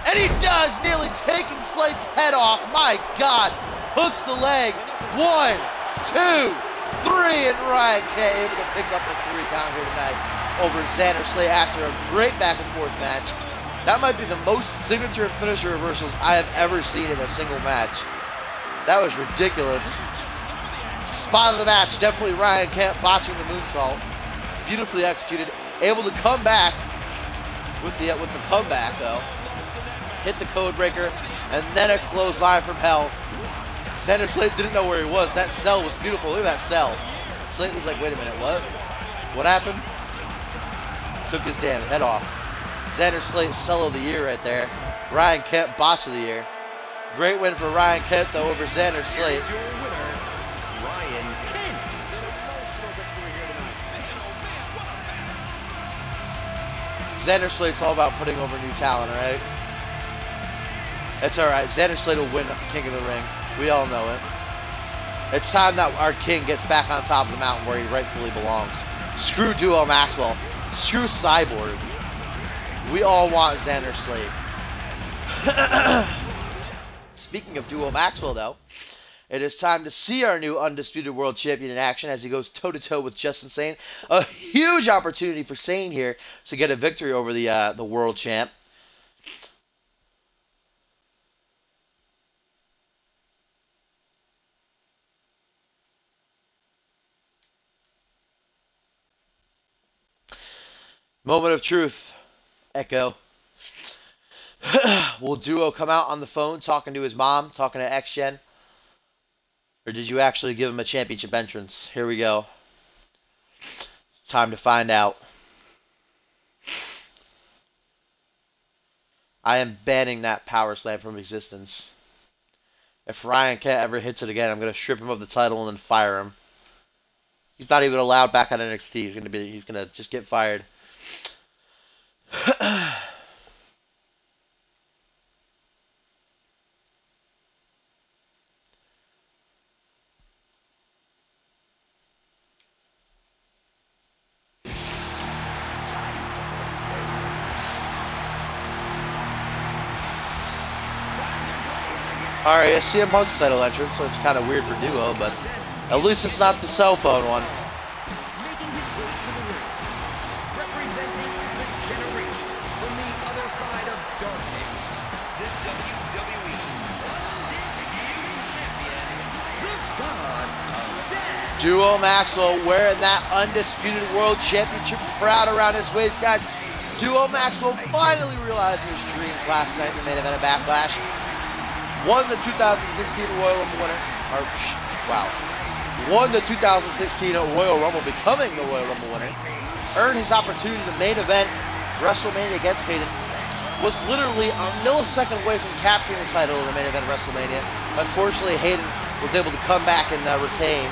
And he does, nearly taking Slate's head off. My God. Hooks the leg. 1, 2, 3. And Ryan Kent able to pick up the 3 count here tonight over Xander Slate after a great back and forth match. That might be the most signature finisher reversals I have ever seen in a single match. That was ridiculous. Spot of the match, definitely Ryan Kent botching the moonsault. Beautifully executed. Able to come back with the comeback though. Hit the code breaker and then a clothesline from hell. Xander Slate didn't know where he was. That cell was beautiful. Look at that cell. Slate was like, wait a minute, what? What happened? Took his damn head off. Xander Slate's cell of the year right there. Ryan Kent botch of the year. Great win for Ryan Kent though over Xander Slate. Here's your winner, Ryan Kent. Xander Slate's all about putting over new talent, right? It's alright. Xander Slate will win King of the Ring. We all know it. It's time that our king gets back on top of the mountain where he rightfully belongs. Screw Duo Maxwell. Screw Cyborg. We all want Xander Slate. Speaking of Duo Maxwell, though, it is time to see our new Undisputed World Champion in action as he goes toe-to-toe with Justin Sane. A huge opportunity for Sane here to get a victory over the World Champ. Moment of truth. Echo. Will Duo come out on the phone talking to his mom, talking to X-Gen? Or did you actually give him a championship entrance? Here we go. Time to find out. I am banning that power slam from existence. If Ryan Kent ever hits it again, I'm going to strip him of the title and then fire him. He's not even allowed back on NXT. He's going to just get fired. Alright, I see a Punk's title entrance, so it's kind of weird for Duo, but at least it's not the cell phone one. Making his way to the ring, representing the generation from the other side of darkness, the WWE Undisputed Champion, the God of Death. Duo Maxwell wearing that Undisputed World Championship proud around his waist, guys. Duo Maxwell finally realizing his dreams last night in the main event of Backlash. Won the 2016 Royal Rumble winner. Won the 2016 Royal Rumble, becoming the Royal Rumble winner. Earned his opportunity to main event WrestleMania against Hayden. Was literally a millisecond away from capturing the title in the main event of WrestleMania. Unfortunately, Hayden was able to come back and retain.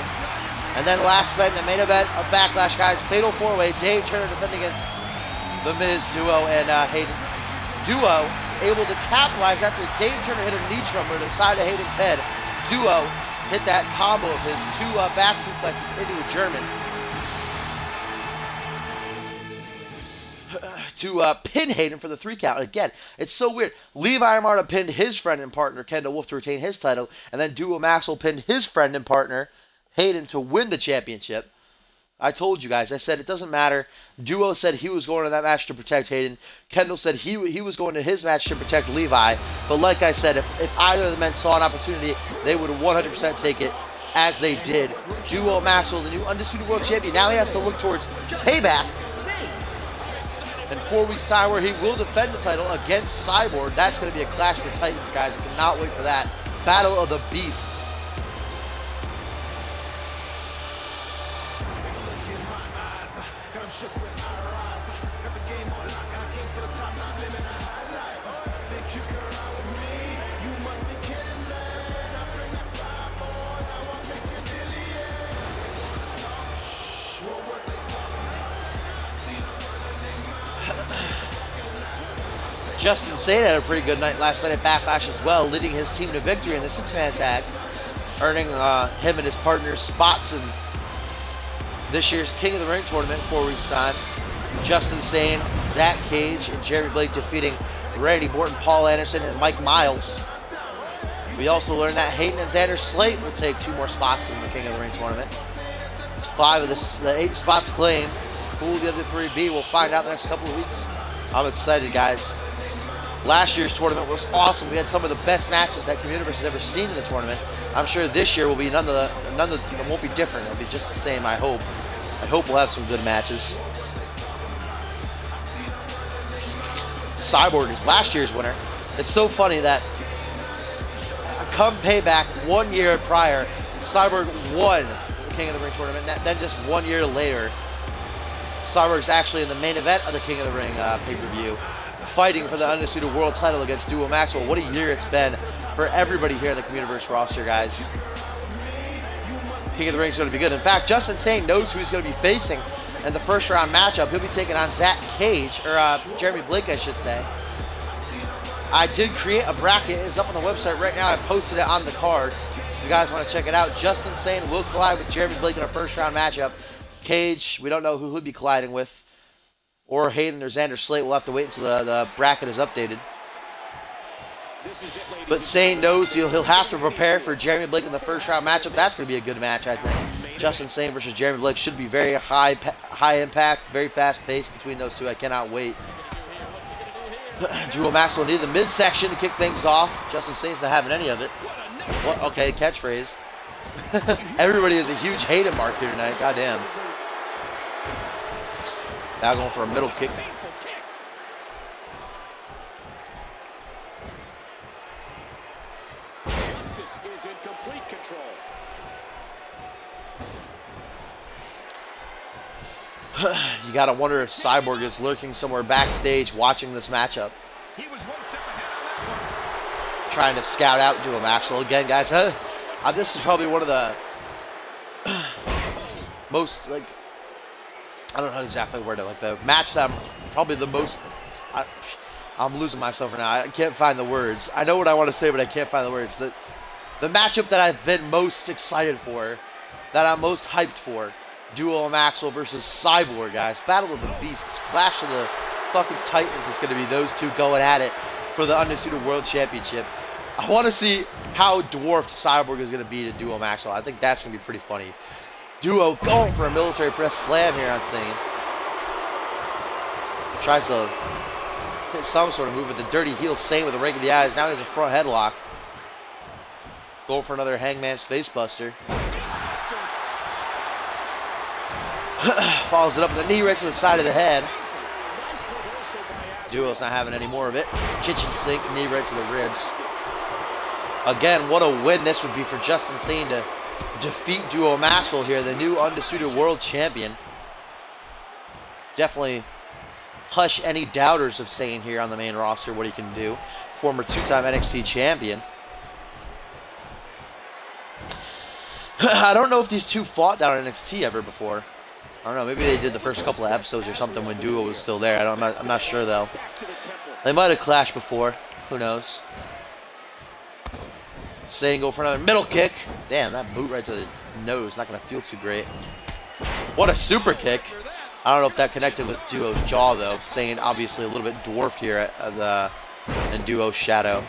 And then last night in the main event of Backlash, guys, Fatal 4-Way, Dave Turner defending against The Miz, Duo, and Hayden. Duo able to capitalize after Dave Turner hit a knee trumper to the side of Hayden's head. Duo hit that combo of his 2 back suplexes into a German to pin Hayden for the 3 count. Again, it's so weird. Levi Marta pinned his friend and partner Kendall Wolf to retain his title, and then Duo Maxwell pinned his friend and partner Hayden to win the championship. I told you guys, I said it doesn't matter. Duo said he was going to that match to protect Hayden. Kendall said he was going to his match to protect Levi. But like I said, if either of the men saw an opportunity, they would 100% take it, as they did. Duo Maxwell, the new Undisputed World Champion, now he has to look towards payback in 4 weeks' time, where he will defend the title against Cyborg. That's going to be a clash for Titans, guys. I cannot wait for that. Battle of the Beasts. Justin Sane had a pretty good night last night at Backlash as well, leading his team to victory in the 6-man tag, earning him and his partners spots in this year's King of the Ring tournament in 4 weeks' time. Justin Sane, Zach Cage, and Jeremy Blake defeating Randy Orton, Paul Anderson, and Mike Miles. We also learned that Hayden and Xander Slate will take 2 more spots in the King of the Ring tournament. It's 5 of the 8 spots claimed. Who will the other 3 be? We'll find out in the next couple of weeks. I'm excited, guys. Last year's tournament was awesome. We had some of the best matches that Communiverse has ever seen in the tournament. I'm sure this year will be it won't be different. It'll be just the same, I hope. I hope we'll have some good matches. Cyborg is last year's winner. It's so funny that come payback 1 year prior, Cyborg won the King of the Ring tournament. Then just 1 year later, Cyborg's actually in the main event of the King of the Ring pay-per-view, fighting for the Undisputed World title against Duo Maxwell. What a year it's been for everybody here in the Communiverse roster, guys. King of the Ring is going to be good. In fact, Justin Sane knows who he's going to be facing in the first round matchup. He'll be taking on Zach Cage, or Jeremy Blake, I should say. I did create a bracket. It's up on the website right now. I posted it on the card. If you guys want to check it out, Justin Sane will collide with Jeremy Blake in a first round matchup. Cage, we don't know who he'll be colliding with. Or Hayden or Xander Slate. We'll have to wait until the bracket is updated. But Sane knows he'll have to prepare for Jeremy Blake in the first round matchup. That's going to be a good match, I think. Justin Sane versus Jeremy Blake should be very high impact, very fast paced between those two. I cannot wait. Duo Maxwell needed the midsection to kick things off. Justin Sane's not having any of it. What? Okay, catchphrase. Everybody has a huge Hayden mark here tonight. Goddamn. Now going for a middle kick. Justice is in complete control. You gotta wonder if Cyborg is lurking somewhere backstage watching this matchup. He was 1 step ahead on that one. Trying to scout out Duo Maxwell. Again, guys, this is probably one of the most, like, I don't know exactly where to, like, the match that I'm probably the most, I'm losing myself right now. I can't find the words. I know what I want to say, but I can't find the words. The matchup that I've been most excited for, that I'm most hyped for, Duo Maxwell versus Cyborg, guys. Battle of the Beasts, Clash of the fucking Titans. It's going to be those two going at it for the Undisputed World Championship. I want to see how dwarfed Cyborg is going to be to Duo Maxwell. I think that's going to be pretty funny. Duo going for a military press slam here on Sane. Tries to hit some sort of move with the dirty heel Sane with a rake of the eyes. Now he has a front headlock. Going for another Hangman's facebuster. Follows it up with a knee right to the side of the head. Duo's not having any more of it. Kitchen sink, knee right to the ribs. Again, what a win this would be for Justin Sane to defeat Duo Maxwell here, the new Undisputed World Champion. Definitely hush any doubters of Sane here on the main roster, what he can do. Former 2-time NXT champion. I don't know if these two fought down in NXT ever before. I don't know, maybe they did the first couple of episodes or something when Duo was still there. I'm not sure, though. They might have clashed before. Who knows? Sane go for another middle kick. Damn, that boot right to the nose. Not going to feel too great. What a super kick. I don't know if that connected with Duo's jaw, though. Sane obviously a little bit dwarfed here in Duo's shadow.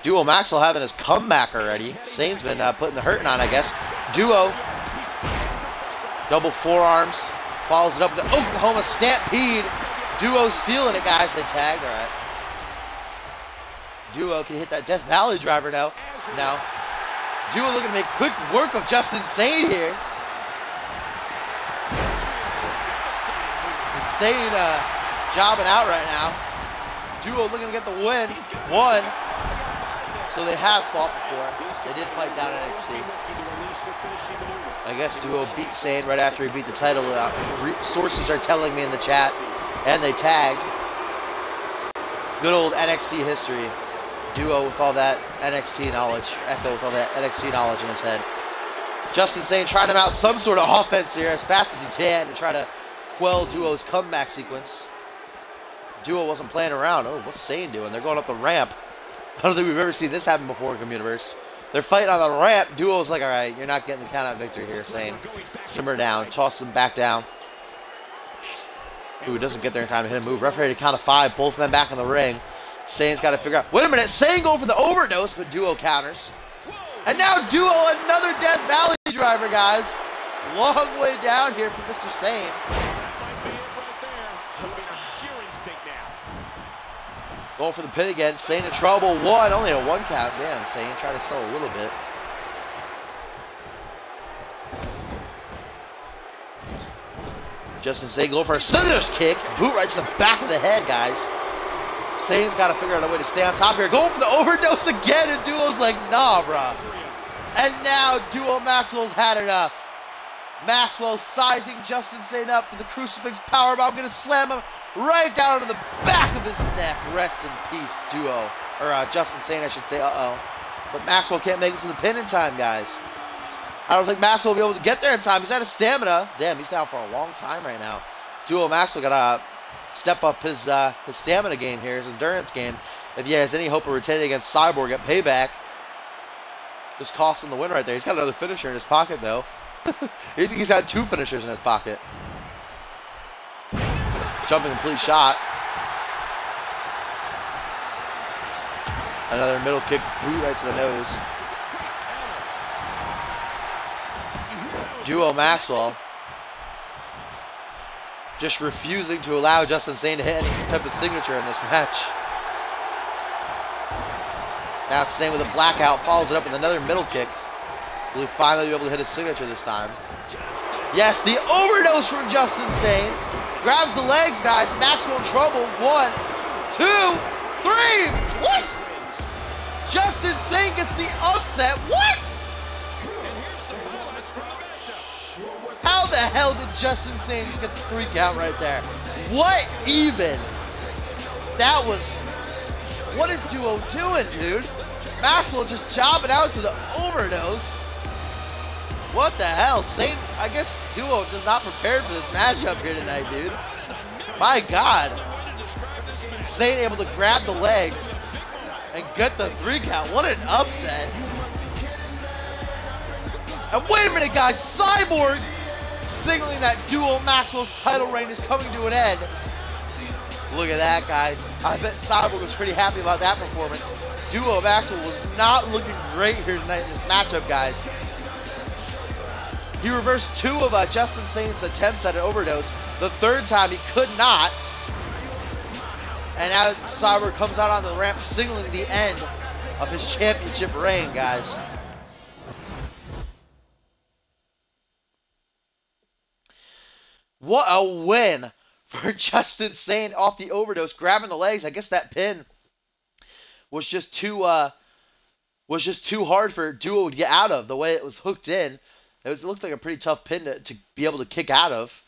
Duo Maxwell having his comeback already. Sane's been putting the hurting on, I guess. Duo. Double forearms. Follows it up with the Oklahoma Stampede. Duo's feeling it, guys. They tagged. All right. Duo can hit that Death Valley driver now. Duo looking to make quick work of Justin Sane here. Sane jobbing out right now. Duo looking to get the win. One. So they have fought before. They did fight down in NXT. I guess Duo beat Sane right after he beat the title. Sources are telling me in the chat. And they tagged. Good old NXT history. Duo with all that NXT knowledge. Echo with all that NXT knowledge in his head. Justin Sane trying to mount some sort of offense here as fast as he can to try to quell Duo's comeback sequence. Duo wasn't playing around. Oh, what's Sane doing? They're going up the ramp. I don't think we've ever seen this happen before in Communiverse. They're fighting on the ramp. Duo's like, all right, you're not getting the count-out victory here, Sane. Simmer down. Toss him back down. Ooh, doesn't get there in time to hit a move. Referee to count of 5. Both men back in the ring. Sane's got to figure out. Wait a minute. Sane going for the overdose, but Duo counters. And now Duo, another Death Valley driver, guys. Long way down here for Mr. Sane. Going for the pin again. Sane in trouble. One. Only a 1 count. Damn, Sane trying to sell a little bit. Justin Sane going for a scissors kick. Boot right to the back of the head, guys. Sane's got to figure out a way to stay on top here. Going for the overdose again, and Duo's like, nah, bruh. And now Duo Maxwell's had enough. Maxwell sizing Justin Sane up to the crucifix powerbomb. Gonna slam him right down to the back of his neck. Rest in peace, Duo. Or Justin Sane, I should say. Uh-oh. But Maxwell can't make it to the pin in time, guys. I don't think Maxwell will be able to get there in time. He's out of stamina. Damn, he's down for a long time right now. Duo Maxwell gotta step up his stamina game here, his endurance game. If he has any hope of retaining against Cyborg at Payback. Just cost him the win right there. He's got another finisher in his pocket, though. You think he's had 2 finishers in his pocket. Jumping complete shot. Another middle kick, boot right to the nose. Duo Maxwell just refusing to allow Justin Sane to hit any type of signature in this match. Now Sane with a blackout, follows it up with another middle kick. Will he finally be able to hit a signature this time? Yes, the overdose from Justin Sane. Grabs the legs, guys. Maxwell in trouble. 1, 2, 3. What? Justin Sane gets the upset. What? How the hell did Justin Sane just get the 3 count right there? What even? That was... What is Duo doing, dude? Maxwell just chopping out to the overdose. What the hell? Sane, I guess Duo just not prepared for this matchup here tonight, dude. My God. Sane able to grab the legs and get the 3 count. What an upset. And wait a minute, guys. Cyborg signaling that Duo Maxwell's title reign is coming to an end. Look at that, guys. I bet Cyborg was pretty happy about that performance. Duo Maxwell was not looking great here tonight in this matchup, guys. He reversed 2 of Justin Sane's attempts at an overdose. The 3rd time he could not. And now Cyborg comes out on the ramp signaling the end of his championship reign, guys. What a win for Justin Sane off the overdose, grabbing the legs. I guess that pin was just too hard for Duo to get out of. The way it was hooked in, it looked like a pretty tough pin to be able to kick out of.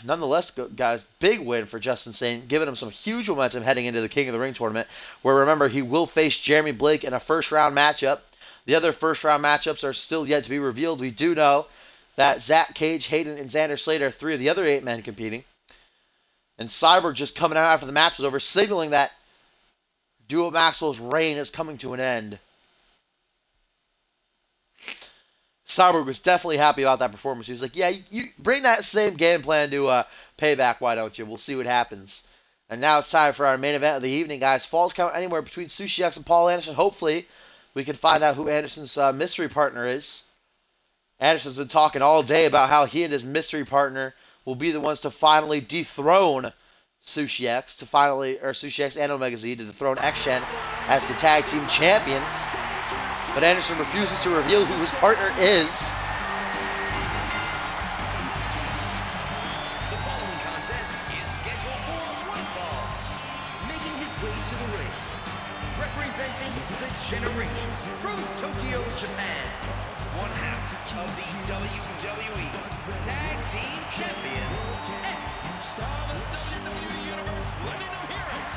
Nonetheless, guys, big win for Justin Sane, giving him some huge momentum heading into the King of the Ring tournament, where, remember, he will face Jeremy Blake in a first-round matchup. The other first-round matchups are still yet to be revealed. We do know that Zach Cage, Hayden, and Xander Slater are 3 of the other 8 men competing. And Cyborg just coming out after the match was over, signaling that Duo Maxwell's reign is coming to an end. Cyborg was definitely happy about that performance. He was like, yeah, you bring that same game plan to Payback, why don't you? We'll see what happens. And now it's time for our main event of the evening, guys. Falls count anywhere between Sushi X and Paul Anderson. Hopefully, we can find out who Anderson's mystery partner is. Anderson's been talking all day about how he and his mystery partner will be the ones to finally dethrone Sushi X, Sushi X and Omega Z to dethrone X-Shen as the tag team champions. But Anderson refuses to reveal who his partner is. The following contest is scheduled for one fall. Making his way to the ring, representing the Generation from Tokyo, Japan, one half of the WWE Tag Team Champions, X. Star of the WWE Universe, letting them hear it.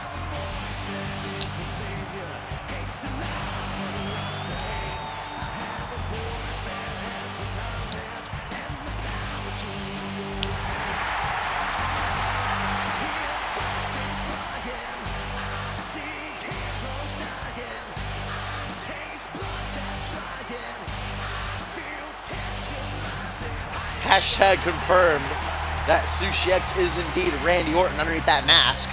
Hashtag confirmed that Sushi X is indeed Randy Orton underneath that mask.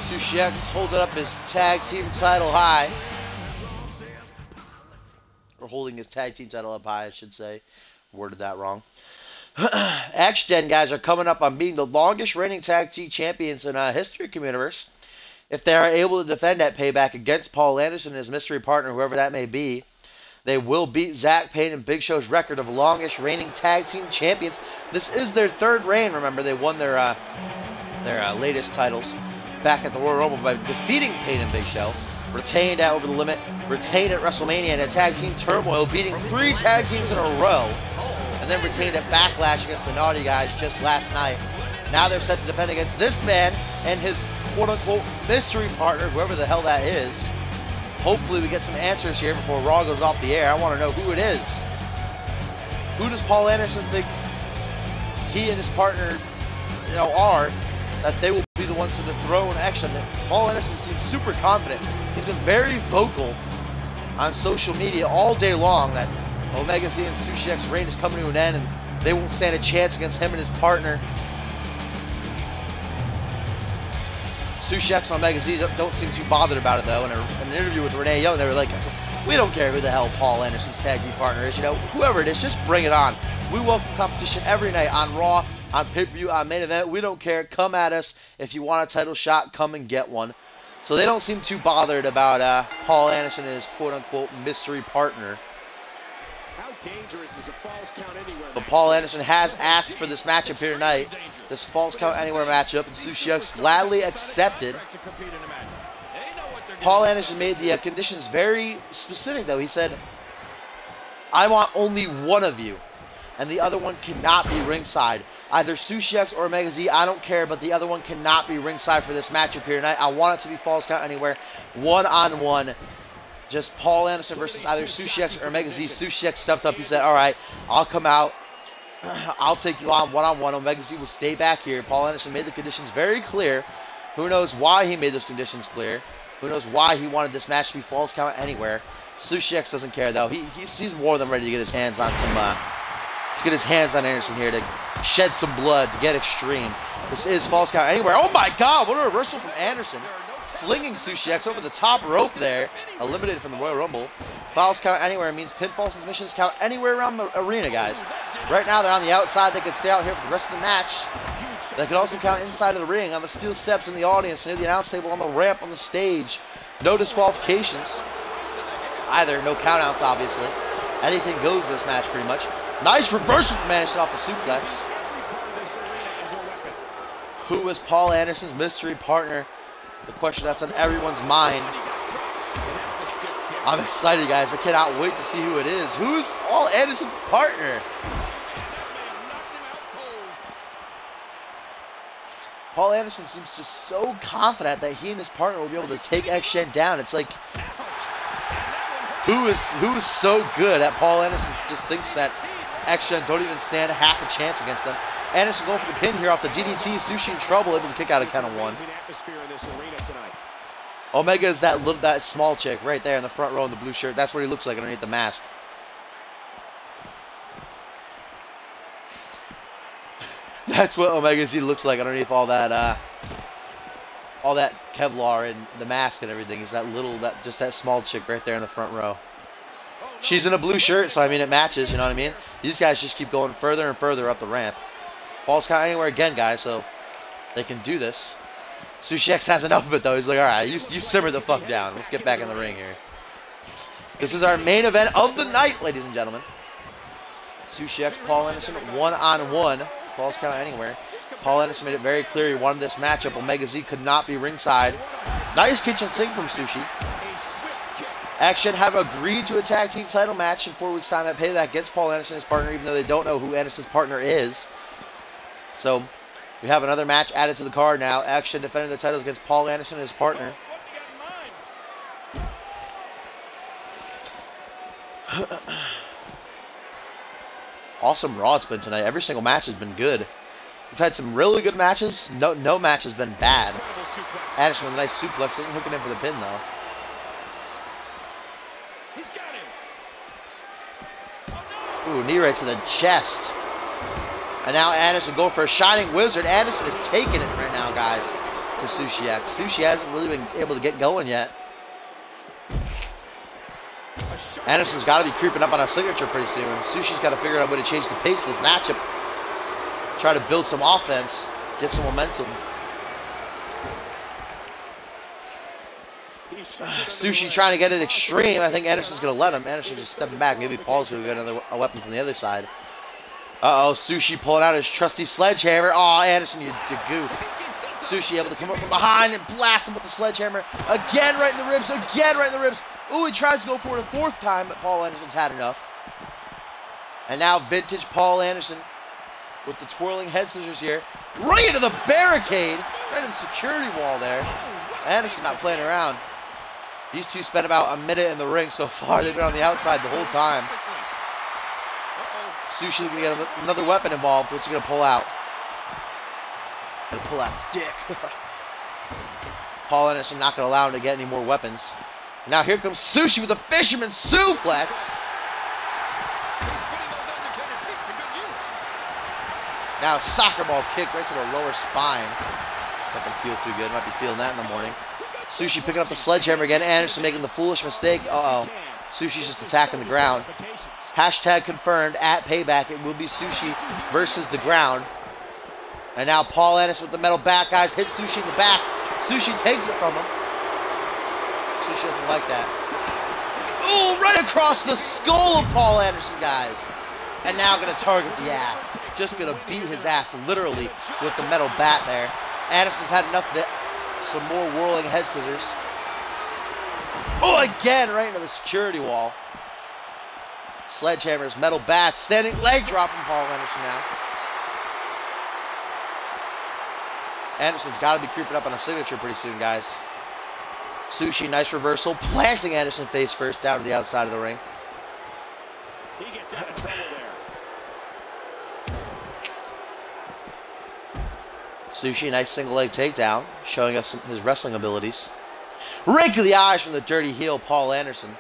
Sushi X holding up his tag team title high. Or holding his tag team title up high, I should say. Worded that wrong. X-Gen guys are coming up on being the longest reigning tag team champions in history of Communiverse. If they are able to defend that payback against Paul Anderson and his mystery partner, whoever that may be, they will beat Zach Payne and Big Show's record of longest reigning tag team champions. This is their third reign. Remember, they won their latest titles back at the Royal Rumble by defeating Payne and Big Show, retained at Over the Limit, retained at WrestleMania and at Tag Team Turmoil, beating 3 tag teams in a row, and then retained at Backlash against the Naughty Guys just last night. Now they're set to defend against this man and his quote-unquote mystery partner, whoever the hell that is. Hopefully we get some answers here before Raw goes off the air. I want to know who it is. Who does Paul Anderson think he and his partner, are, that they will be the ones to dethrone action? Paul Anderson seems super confident. He's been very vocal on social media all day long that Omega Z and Sushi X reign is coming to an end and they won't stand a chance against him and his partner. Sushi X and Omega Z don't seem too bothered about it, though. In an interview with Renee Young, they were like, we don't care who the hell Paul Anderson's tag team partner is. Whoever it is, just bring it on. We welcome competition every night on Raw, on pay-per-view, on main event. We don't care. Come at us. If you want a title shot, come and get one. So they don't seem too bothered about Paul Anderson and his quote-unquote mystery partner. How dangerous is a false count anywhere? But Paul Anderson has asked for this matchup here tonight, this false count anywhere matchup, and Sushi X gladly accepted. Paul Anderson made the conditions very specific, though. He said, I want only one of you, and the other one cannot be ringside. Either Sushi X or Omega Z, I don't care, but the other one cannot be ringside for this matchup here tonight. I want it to be false count anywhere, one-on-one. Just Paul Anderson versus either Sushi X or Omega Z. Sushi X stepped up. He said, all right, I'll come out. I'll take you on one-on-one. Omega Z will stay back here. Paul Anderson made the conditions very clear. Who knows why he made those conditions clear? Who knows why he wanted this match to be false count anywhere? Sushi X doesn't care, though. He's more than ready to get his hands on some, to get his hands on Anderson here, to shed some blood, to get extreme. This is false count anywhere. Oh my God, what a reversal from Anderson. Flinging Sushi X over the top rope there. Eliminated from the Royal Rumble. False count anywhere means pinfall submissions count anywhere around the arena, guys. Right now they're on the outside. They could stay out here for the rest of the match. They could also count inside of the ring, on the steel steps in the audience, near the announce table, on the ramp, on the stage. No disqualifications. Either. No countouts, obviously. Anything goes in this match, pretty much. Nice reversal from Anderson off the suplex. Who is Paul Anderson's mystery partner? The question that's on everyone's mind. I'm excited, guys. I cannot wait to see who it is. Who is Paul Anderson's partner? Paul Anderson seems just so confident that he and his partner will be able to take X-Gen down. It's like, who is so good that Paul Anderson just thinks that X-Gen don't even stand half a chance against them. Anderson going for the pin here off the DDT. Sushi in trouble, able to kick out a count of one. Omega is that small chick right there in the front row in the blue shirt. That's what he looks like underneath the mask. That's what Omega Z looks like underneath all that Kevlar and the mask and everything. Is just that small chick right there in the front row. She's in a blue shirt, so I mean it matches. You know what I mean? These guys just keep going further and further up the ramp. Falls count anywhere again, guys, so they can do this. Sushi X has enough of it, though. He's like, all right, you simmer the fuck down. Let's get back in the ring here. This is our main event of the night, ladies and gentlemen. Sushi X, Paul Anderson, one-on-one. Falls count anywhere. Paul Anderson made it very clear he wanted this matchup. Omega Z could not be ringside. Nice kitchen sink from Sushi. Action have agreed to a tag team title match in 4 weeks' time at Payback against Paul Anderson and his partner, even though they don't know who Anderson's partner is. So, we have another match added to the card now. Action defending the titles against Paul Anderson and his partner. Awesome Raw it's been tonight. Every single match has been good. We've had some really good matches. No match has been bad. Anderson with a nice suplex. Isn't hooking in for the pin, though. He's got him. Ooh, knee right to the chest. And now Anderson going for a Shining Wizard. Anderson is taking it right now, guys, to Sushi X. Sushi hasn't really been able to get going yet. Anderson's got to be creeping up on a signature pretty soon. Sushi's got to figure out a way to change the pace of this matchup. Try to build some offense, get some momentum. Sushi trying to get it extreme. I think Anderson's going to let him. Anderson just stepping back. Maybe Paul's going to get a weapon from the other side. Uh-oh, Sushi pulling out his trusty sledgehammer. Oh, Anderson, you goof. Sushi able to come up from behind and blast him with the sledgehammer. Again, right in the ribs. Again, right in the ribs. Ooh, he tries to go for it a fourth time, but Paul Anderson's had enough. And now vintage Paul Anderson with the twirling head scissors here. Right into the barricade. Right into the security wall there. Anderson not playing around. These two spent about a minute in the ring so far. They've been on the outside the whole time. Sushi's going to get another weapon involved. What's he going to pull out? Going to pull out his dick. Paul Anderson not going to allow him to get any more weapons. Now here comes Sushi with a fisherman suplex. Now soccer ball kick right to the lower spine. If I can feel too good. Might be feeling that in the morning. Sushi picking up the sledgehammer again. Anderson making the foolish mistake. Uh-oh. Sushi's just attacking the ground. Hashtag confirmed at Payback. It will be Sushi versus the ground. And now Paul Anderson with the metal bat, guys. Hits Sushi in the back. Sushi takes it from him. Sushi doesn't like that. Oh, right across the skull of Paul Anderson, guys. And now going to target the ass. Just going to beat his ass, literally, with the metal bat there. Anderson's had enough of it. Some more whirling head scissors. Oh, again, right into the security wall. Sledgehammers, metal bats, standing leg drop from Paul Anderson now. Anderson's got to be creeping up on a signature pretty soon, guys. Sushi, nice reversal, planting Anderson face first down to the outside of the ring. He gets out of trouble there. Sushi, nice single leg takedown, showing us his wrestling abilities. Rake of the eyes from the dirty heel, Paul Anderson.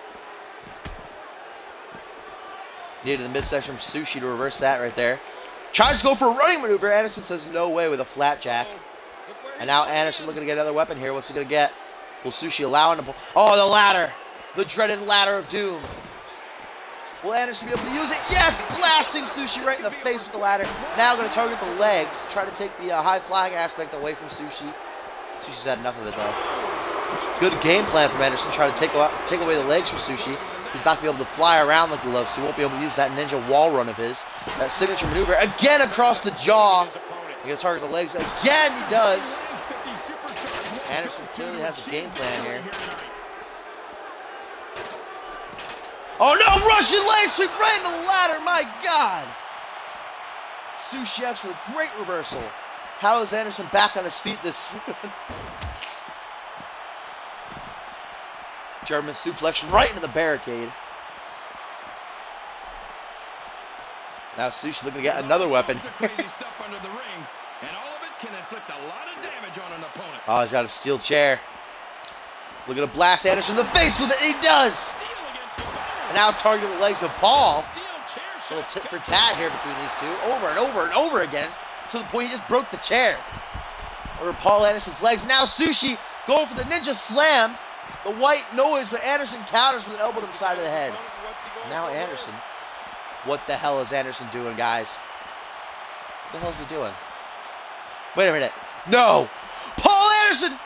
Needed the midsection from Sushi to reverse that right there. Tries to go for a running maneuver. Anderson says no way with a flat jack. And now Anderson looking to get another weapon here. What's he going to get? Will Sushi allow him to pull? Oh, the ladder. The dreaded ladder of doom. Will Anderson be able to use it? Yes! Blasting Sushi right in the face with the ladder. Now going to target the legs. Try to take the high flying aspect away from Sushi. Sushi's had enough of it, though. Good game plan from Anderson. Try to take away the legs from Sushi. He's not going to be able to fly around like he loves to. He won't be able to use that ninja wall run of his. That signature maneuver. Again across the jaw. He's going to target the legs. Again he does. Anderson clearly has a game plan here. Oh no! Russian leg sweep right in the ladder! My God! Sushi X with a great reversal. How is Anderson back on his feet this soon? German suplex right into the barricade. Now Sushi looking to get another weapon. Oh, he's got a steel chair. Looking to blast Anderson in the face with it. He does! And now targeting the legs of Paul. A little tit for tat here between these two. Over and over and over again. To the point he just broke the chair. Over Paul Anderson's legs. Now Sushi going for the ninja slam. The white noise, but Anderson counters with an elbow to the side of the head. Now Anderson. What the hell is Anderson doing, guys? What the hell is he doing? Wait a minute. No! Paul Anderson!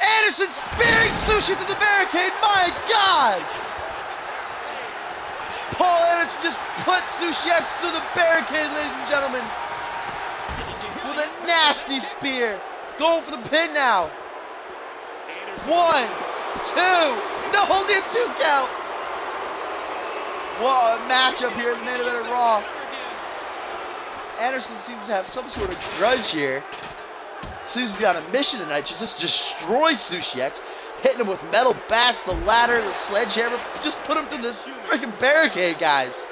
Anderson spearing Sushi through the barricade! My God! Paul Anderson just put Sushi X through the barricade, ladies and gentlemen. With a nasty spear. Going for the pin now. 1, 2. No, only a 2 count. What a matchup here in the main event of Raw. Anderson seems to have some sort of grudge here. Seems to be on a mission tonight to just destroy Sushi X. Hitting him with metal bats, the ladder, the sledgehammer. Just put him through this freaking barricade, guys.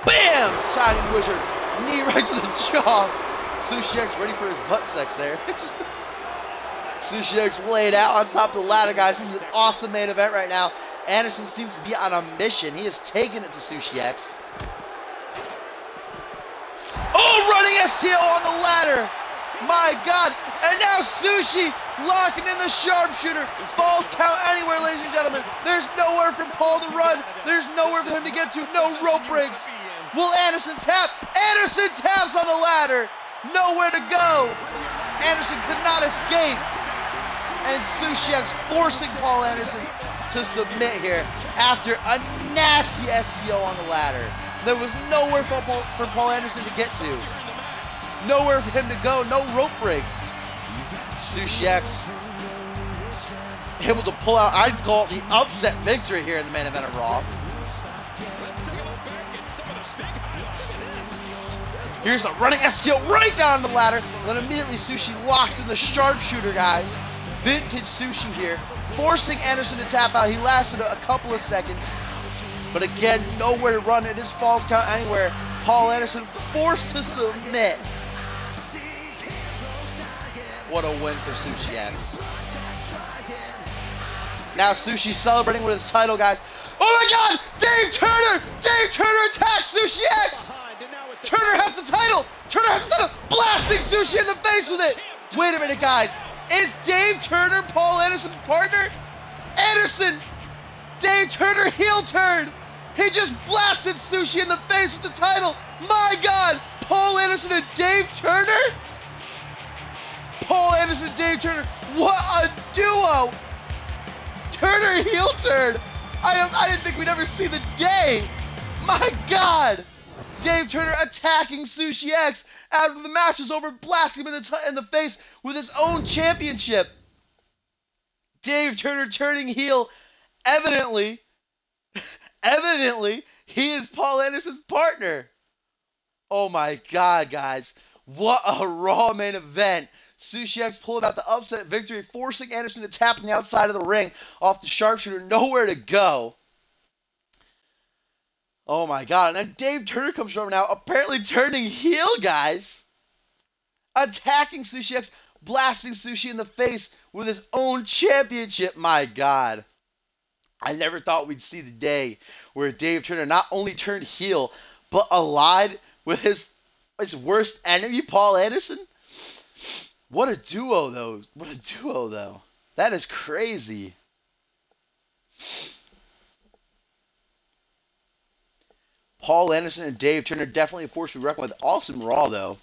Bam! Shining Wizard. Knee right to the jaw. Sushi X ready for his butt sex there. Sushi X laid out on top of the ladder, guys. This is an awesome main event right now. Anderson seems to be on a mission. He has taken it to Sushi X. Oh, running STO on the ladder. My God. And now Sushi locking in the sharpshooter. Falls count anywhere, ladies and gentlemen. There's nowhere for Paul to run. There's nowhere for him to get to. No rope breaks. Will Anderson tap? Anderson taps on the ladder. Nowhere to go. Anderson could not escape. And Sushi X forcing Paul Anderson to submit here after a nasty STO on the ladder. There was nowhere for Paul Anderson to get to. Nowhere for him to go. No rope breaks. Sushi X able to pull out, I'd call it the upset victory here in the main event of Raw. Here's the running STO right down the ladder. Then immediately Sushi locks in the sharpshooter, guys. Vintage Sushi here, forcing Anderson to tap out. He lasted a couple of seconds, but again, nowhere to run. It is falls count anywhere. Paul Anderson forced to submit. What a win for Sushi X. Now Sushi celebrating with his title, guys. Oh my God! Dave Turner! Dave Turner attacks Sushi X! Turner has the title! Turner has the title! Blasting Sushi in the face with it! Wait a minute, guys. Is Dave Turner Paul Anderson's partner? Anderson! Dave Turner heel turn! He just blasted Sushi in the face with the title! My God! Paul Anderson and Dave Turner? Paul Anderson and Dave Turner. What a duo! Turner heel turn! I didn't think we'd ever see the day! My God! Dave Turner attacking Sushi X after the match is over, blasting him in the face with his own championship. Dave Turner turning heel. Evidently, he is Paul Anderson's partner. Oh my God, guys. What a Raw main event. Sushi X pulling out the upset victory, forcing Anderson to tap on the outside of the ring off the sharpshooter. Nowhere to go. Oh my God. And then Dave Turner comes over now, apparently turning heel, guys. Attacking Sushi X, blasting Sushi in the face with his own championship. My God. I never thought we'd see the day where Dave Turner not only turned heel, but allied with his worst enemy, Paul Anderson. What a duo, though. What a duo, though. That is crazy. Paul Anderson and Dave Turner definitely a force to be reckoned with. Awesome Raw, though.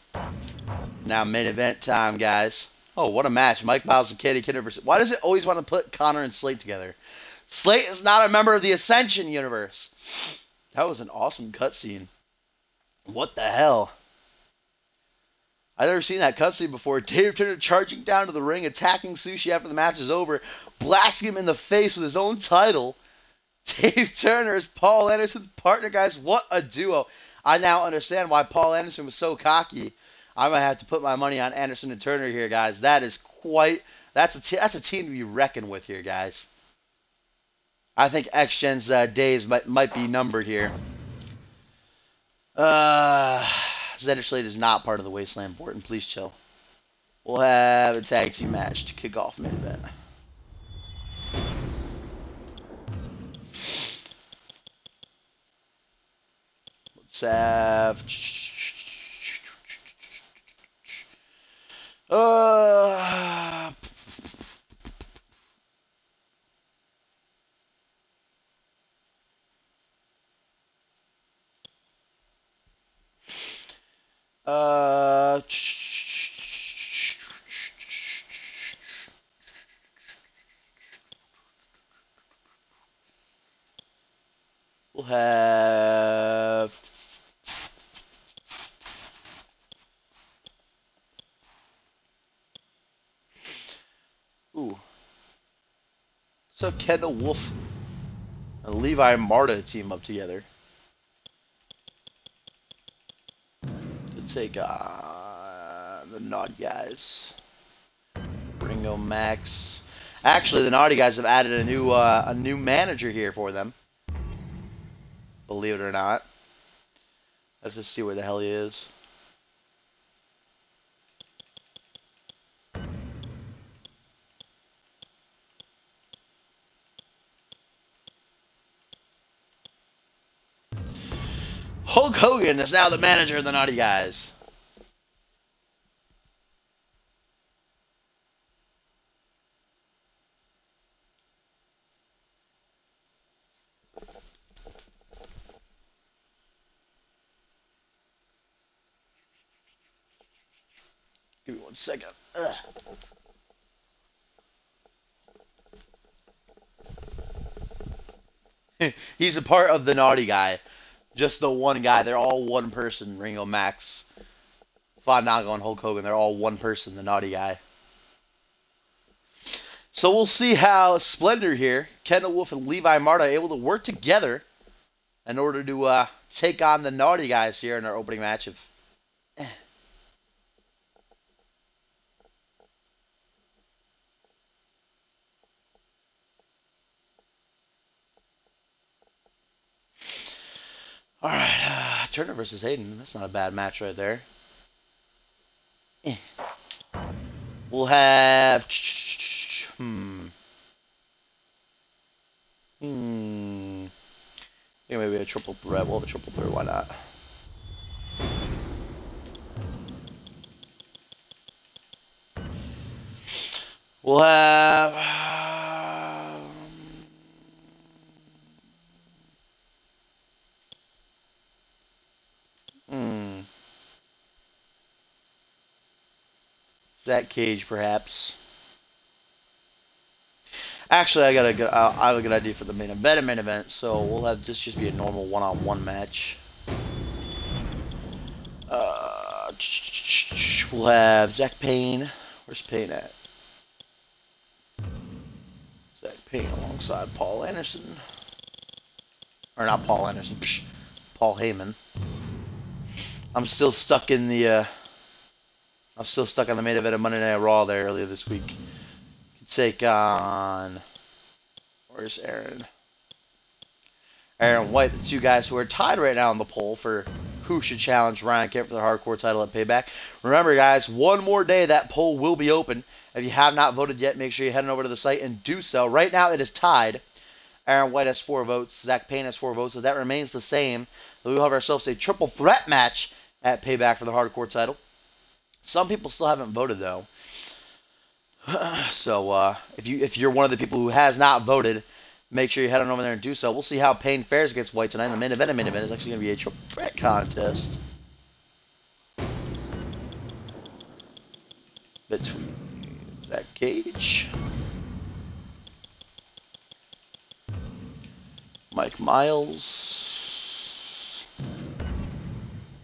Now, main event time, guys. Oh, what a match. Mike Miles and Katie Kidder versus... Why does it always want to put Connor and Slate together? Slate is not a member of the Ascension universe. That was an awesome cutscene. What the hell? I've never seen that cutscene before. Dave Turner charging down to the ring, attacking Sushi after the match is over, blasting him in the face with his own title. Dave Turner is Paul Anderson's partner, guys. What a duo. I now understand why Paul Anderson was so cocky. I might have to put my money on Anderson and Turner here, guys. That is quite... That's a team to be reckoned with here, guys. I think X-Gen's days might be numbered here. Xander Slade is not part of the Wasteland board, and please chill. We'll have a tag team match to kick off main event. Let's have... we'll have... So Kendall Wolf and Levi Marta team up together to take on the Naughty Guys. Ringo Max. Actually, the Naughty Guys have added a new manager here for them. Believe it or not. Let's just see where the hell he is. Hulk Hogan is now the manager of the Naughty Guys. Give me 1 second. Ugh. He's a part of the Naughty Guy. Just the one guy. They're all one person. Ringo, Max, Fandango, and Hulk Hogan. They're all one person. The Naughty Guy. So we'll see how Splendor here, Kendall Wolf and Levi Marta, are able to work together in order to take on the Naughty Guys here in our opening match of. Alright, Turner versus Hayden. That's not a bad match right there. We'll have... Yeah, maybe a triple threat. We'll have a triple threat, why not? We'll have... Zach Cage, perhaps. Actually, I have a good idea for the main event. So we'll have this just be a normal one-on-one match. We'll have Zach Payne. Where's Payne at? Zach Payne alongside Paul Anderson, or not Paul Anderson. Paul Heyman. I'm still stuck in the. I'm still stuck on the main event of Monday Night Raw there earlier this week. Take on... Where's Aaron? Aaron White, the two guys who are tied right now on the poll for who should challenge Ryan Kent for the hardcore title at Payback. Remember, guys, one more day that poll will be open. If you have not voted yet, make sure you head on over to the site and do so. Right now, it is tied. Aaron White has 4 votes. Zach Payne has 4 votes, so that remains the same. We'll have ourselves a triple threat match at Payback for the hardcore title. Some people still haven't voted, though. So, if you're one of the people who has not voted, make sure you head on over there and do so. We'll see how Payne fares against White tonight. The main event is actually going to be a triple threat contest between Zach Cage, Mike Miles,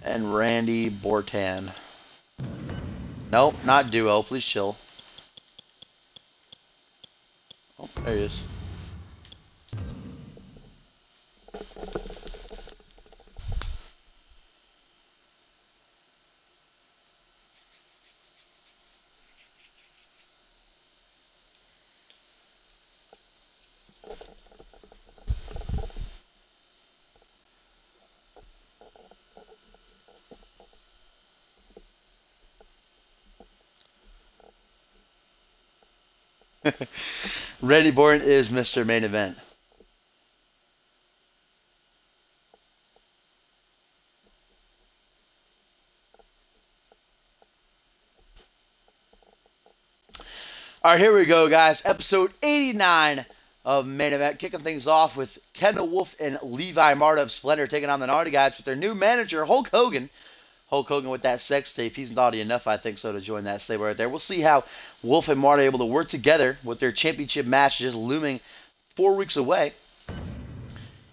and Randy Bortan. Nope, not duo. Please chill. Oh, there he is. Randy Born is Mr. Main Event. All right, here we go, guys. Episode 89 of Main Event. Kicking things off with Kendall Wolf and Levi Marta of Splendor taking on the Naughty Guys with their new manager, Hulk Hogan. Hulk Hogan with that sex tape. He's naughty enough, I think so, to join that stable right there. We'll see how Wolf and Marta are able to work together with their championship match just looming 4 weeks away.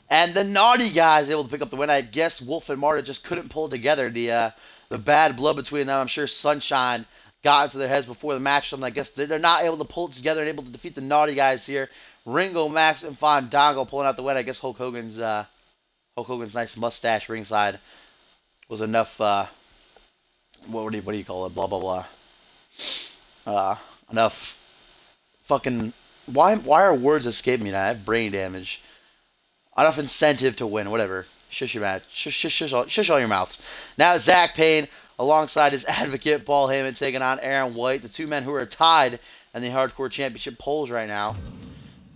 And the Naughty Guys able to pick up the win. I guess Wolf and Marta just couldn't pull together. The bad blood between them, I'm sure Sunshine got into their heads before the match. So I guess they're not able to pull it together and able to defeat the Naughty Guys here Ringo, Max, and Fandango pulling out the win. I guess Hulk Hogan's nice mustache ringside was enough. What do you call it? Blah blah blah. Enough. Fucking. Why are words escaping me now? I have brain damage. Enough incentive to win. Whatever. Shush your mouth. Shush all your mouths. Now Zach Payne alongside his advocate Paul Heyman taking on Aaron White, the two men who are tied in the Hardcore Championship polls right now.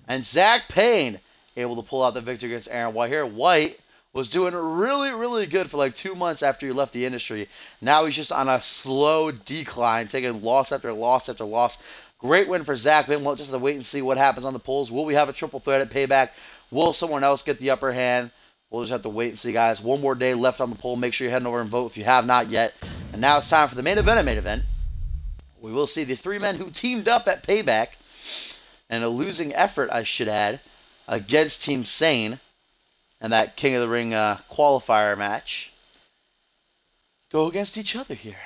And Zach Payne able to pull out the victory against Aaron White here. White was doing really, really good for like 2 months after he left the industry. Now he's just on a slow decline, taking loss after loss after loss. Great win for Zach Payne. We'll just have to wait and see what happens on the polls. Will we have a triple threat at Payback? Will someone else get the upper hand? We'll just have to wait and see, guys. One more day left on the poll. Make sure you're heading over and vote if you have not yet. And now it's time for the main event. We will see the three men who teamed up at Payback, and a losing effort, I should add, against Team Sane and that King of the Ring qualifier match, go against each other here.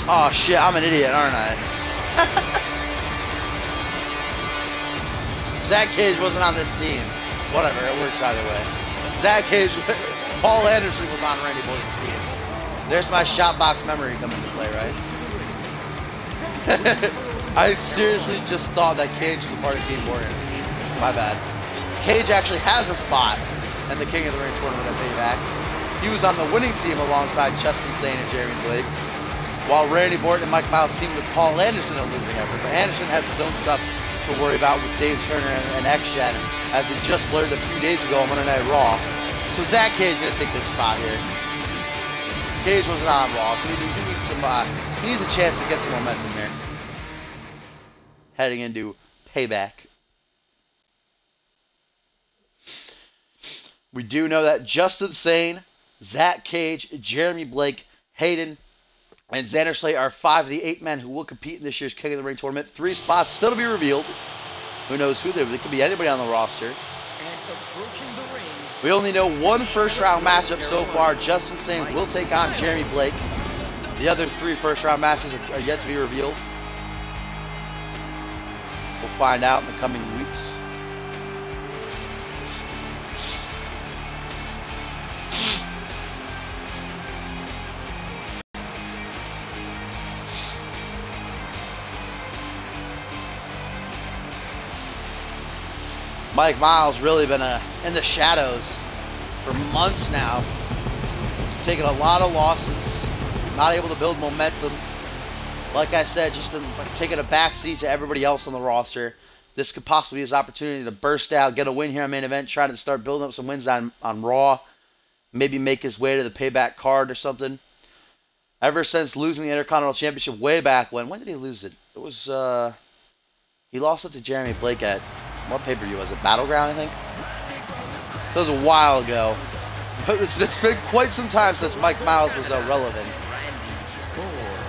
Oh shit, I'm an idiot, aren't I? Zach Cage wasn't on this team. Whatever, it works either way. Zach Cage, Paul Anderson was on Randy Boyd's team. There's my shotbox memory coming into play, right? I seriously just thought that Cage was a part of Team Warrior. My bad. Cage actually has a spot in the King of the Ring tournament at Payback. He was on the winning team alongside Justin Sane and Jeremy Blake, while Randy Orton and Mike Miles teamed with Paul Anderson in a losing effort. But Anderson has his own stuff to worry about with Dave Turner and X-Jen, as we just learned a few days ago on Monday Night Raw. So Zach Cage is going to take this spot here. Cage wasn't on Raw, so he needs a chance to get some momentum here. Heading into Payback. We do know that Justin Sane, Zach Cage, Jeremy Blake, Hayden, and Xander Slate are 5 of the 8 men who will compete in this year's King of the Ring tournament. 3 spots still to be revealed. Who knows who they? It could be anybody on the roster. We only know one first-round matchup so far. Justin Sane will take on Jeremy Blake. The other 3 first-round matches are yet to be revealed. We'll find out in the coming weeks. Mike Miles really been in the shadows for months now. He's taken a lot of losses, not able to build momentum. Like I said, just been taking a backseat to everybody else on the roster. This could possibly be his opportunity to burst out, get a win here on main event, try to start building up some wins on Raw. Maybe make his way to the Payback card or something. Ever since losing the Intercontinental Championship way back when did he lose it? It was, he lost it to Jeremy Blake at, what pay-per-view was it? Battleground, I think? So it was a while ago. It's been quite some time since Mike Miles was relevant.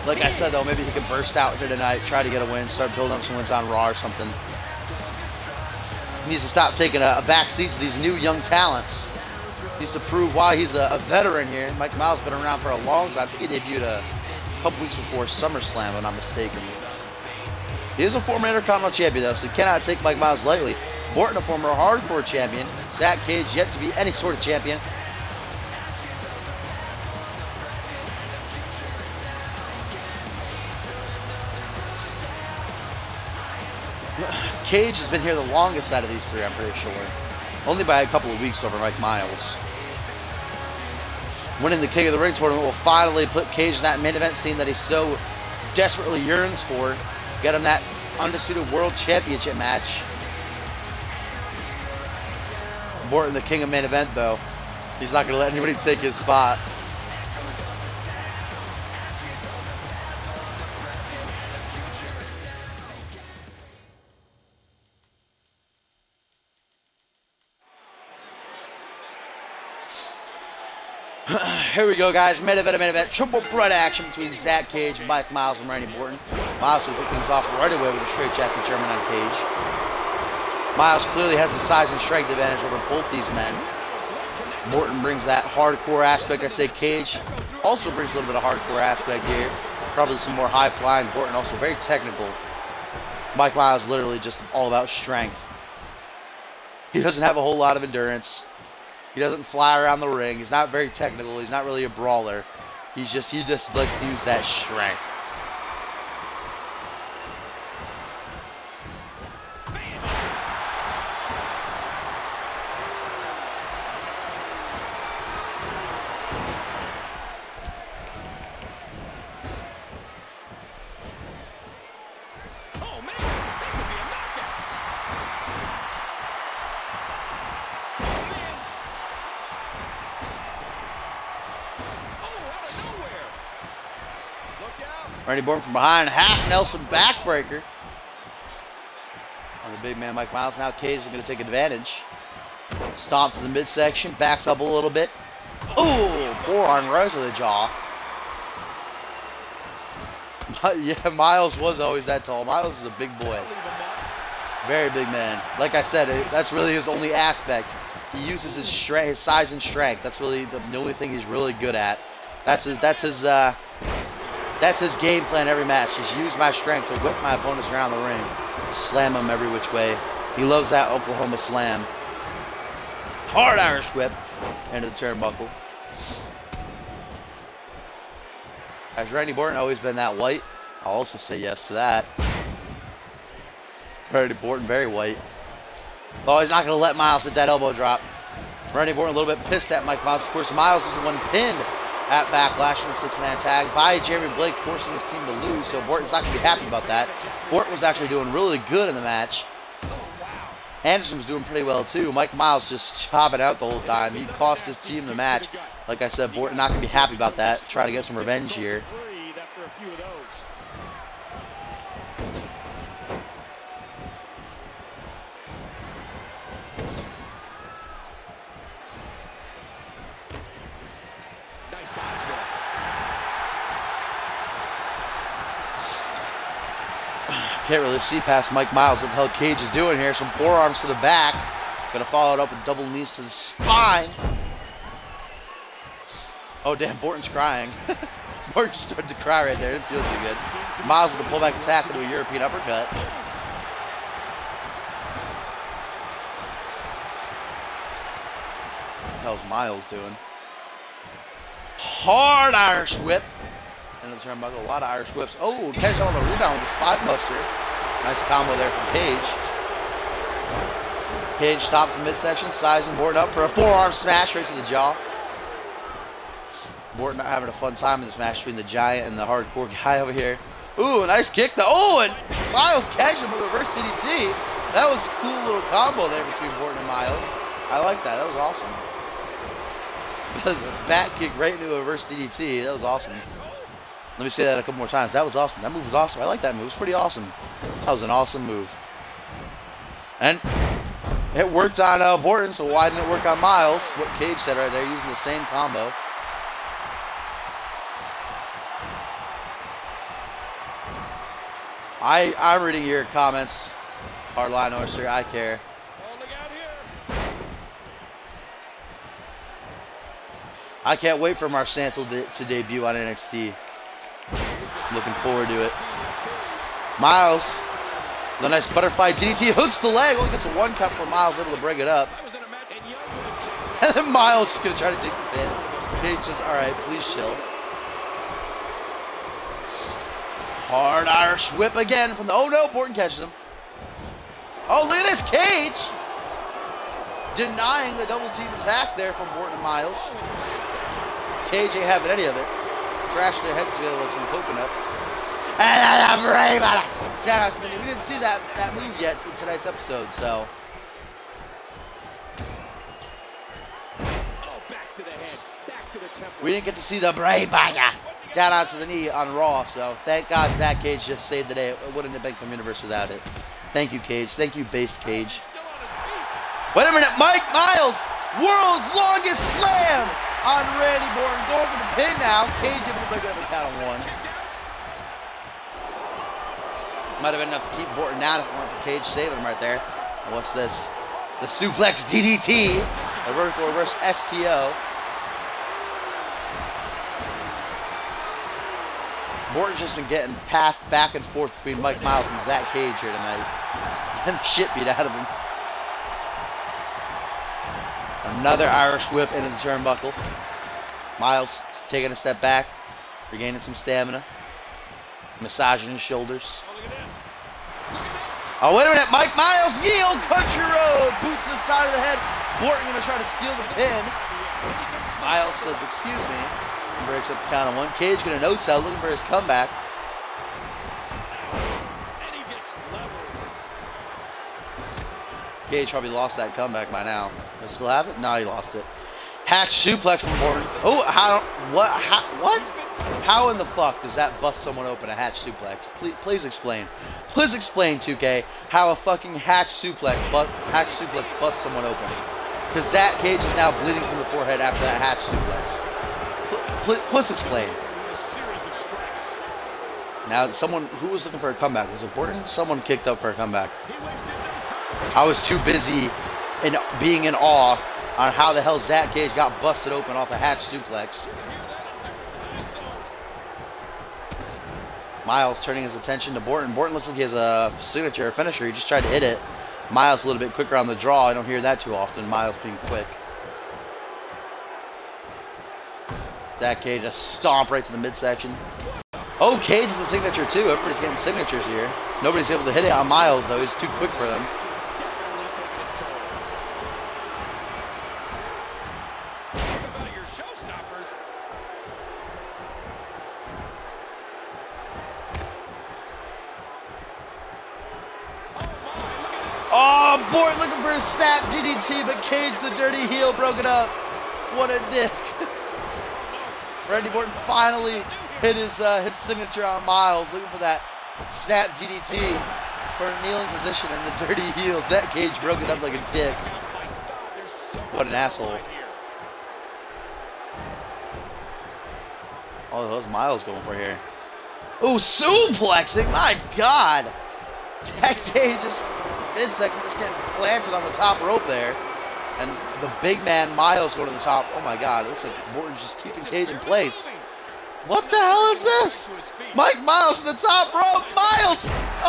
Like I said, though, maybe he can burst out here tonight, try to get a win, start building up some wins on Raw or something. He needs to stop taking a back seat to these new young talents. He needs to prove why he's a veteran here. Mike Miles has been around for a long time. I think he debuted a couple weeks before SummerSlam, if I'm not mistaken. He is a former Intercontinental Champion, though, so you cannot take Mike Miles lightly. Orton, a former Hardcore Champion. Zach Cage, yet to be any sort of champion. Cage has been here the longest out of these 3, I'm pretty sure. Only by a couple of weeks over Mike Miles. Winning the King of the Ring tournament will finally put Cage in that main event scene that he so desperately yearns for. Get him that Undisputed World Championship match. Orton, the king of main event, though. He's not going to let anybody take his spot. Here we go, guys. Main event. Triple threat action between Zach Cage, Mike Miles, and Randy Orton. Miles will pick things off right away with a straight jacket German on Cage. Miles clearly has the size and strength advantage over both these men. Morton brings that hardcore aspect. I'd say Cage also brings a little bit of hardcore aspect here. Probably some more high-flying. Morton also very technical. Mike Miles literally just all about strength. He doesn't have a whole lot of endurance. He doesn't fly around the ring. He's not very technical. He's not really a brawler. He just likes to use that strength. Randy Orton from behind, half Nelson backbreaker on the big man Mike Miles. Now Cage is going to take advantage. Stomp to the midsection, backs up a little bit. Ooh, forearm right to the jaw. Yeah, Miles was always that tall. Miles is a big boy. Very big man. Like I said, that's really his only aspect. He uses his strength, his size and strength. That's really the only thing he's really good at. That's his game plan every match. Just use my strength to whip my opponents around the ring. Slam them every which way. He loves that Oklahoma slam. Hard Irish whip into the turnbuckle. Has Randy Orton always been that white? I'll also say yes to that. Randy Orton very white. Oh, he's not going to let Miles hit that elbow drop. Randy Orton a little bit pissed at Mike Miles. Of course, Miles is the one pinned at Backlash in a six-man tag by Jeremy Blake, forcing his team to lose, so Orton's not going to be happy about that. Orton was actually doing really good in the match. Anderson was doing pretty well, too. Mike Miles just chopping out the whole time. He cost his team the match. Like I said, Orton not going to be happy about that. Try to get some revenge here. Can't really see past Mike Miles what the hell Cage is doing here. Some forearms to the back. Gonna follow it up with double knees to the spine. Oh, damn, Orton's crying. Orton started to cry right there. Didn't feel too good. Miles with a pullback attack into a European uppercut. What the hell's Miles doing? Hard Irish whip. Into the turnbuckle, a lot of Irish whips. Oh, Cage on the rebound with the spot buster. Nice combo there from Cage. Cage stops the midsection, sizing Orton up for a forearm smash right to the jaw. Orton not having a fun time in this match between the Giant and the hardcore guy over here. Ooh, nice kick though. Oh, and Miles catches him with a reverse DDT. That was a cool little combo there between Orton and Miles. I like that. That was awesome. Back kick right into a reverse DDT. That was awesome. Let me say that a couple more times. That was awesome. That move was awesome. I like that move. It was pretty awesome. That was an awesome move. And it worked on Orton, so why didn't it work on Miles? What Cage said right there, using the same combo. I'm reading your comments. Hardline Oyster, I care. I can't wait for Marsantil to debut on NXT. Looking forward to it. Miles, the nice butterfly DDT, hooks the leg. Only gets a one cut for Miles, able to bring it up. And then Miles is going to try to take the pin. Cage says, all right, please chill. Hard Irish whip again from the, oh no, Orton catches him. Oh, look at this, Cage. Denying the double team attack there from Orton and Miles. Cage ain't having any of it. Trash their heads together like some coconuts. And we didn't see that move yet in tonight's episode, so. Back to the head, back to the temple. We didn't get to see the Bray Bagger down onto the knee on Raw, so thank God Zach Cage just saved the day. It wouldn't have been Communiverse without it. Thank you, Cage. Thank you, Based Cage. Wait a minute, Mike Miles! World's longest slam! on Randy Orton. Going for the pin now. Cage able to break up the count of 1. Might have been enough to keep Orton down if it weren't for Cage saving him right there. And what's this? The suplex DDT. A reverse STO. Orton's just been getting passed back and forth between Mike Miles and Zach Cage here tonight. And the shit beat out of him. Another Irish whip into the turnbuckle. Miles taking a step back, regaining some stamina. Massaging his shoulders. Oh, wait a minute. Mike Miles, Yale Country Road. Boot to the side of the head. Orton going to try to steal the pin. Miles says, excuse me. And breaks up the count of 1. Cage going to no-sell, looking for his comeback. Cage probably lost that comeback by now. Does he still have it? No, he lost it. Hatch suplex from Orton. Oh, what? How in the fuck does that bust someone open, a hatch suplex? Please explain. Please explain, 2K, how a fucking hatch suplex busts someone open. Because Zach Cage is now bleeding from the forehead after that hatch suplex. Please explain. Now, someone who was looking for a comeback, was it Orton? Someone kicked up for a comeback. I was too busy in being in awe on how the hell Zach Cage got busted open off a hatch suplex. Miles turning his attention to Orton. Orton looks like he has a signature, a finisher. He just tried to hit it. Miles a little bit quicker on the draw. I don't hear that too often. Miles being quick. Zach Cage, a stomp right to the midsection. Oh, Cage is a signature too. Everybody's getting signatures here. Nobody's able to hit it on Miles though. He's too quick for them. Oh, Orton looking for a snap DDT, but Cage, the dirty heel, broke it up. What a dick. Randy Orton finally hit his signature on Miles, looking for that snap DDT for a kneeling position, and the dirty heel, Zach Cage, broke it up like a dick. What an asshole. Oh, those Miles going for here. Oh, suplexing, my God. Zach Cage just midsection just getting planted on the top rope there. And the big man Miles going to the top. Oh my God, it looks like Orton's just keeping Cage in place. What the hell is this? Mike Miles on the top rope. Miles!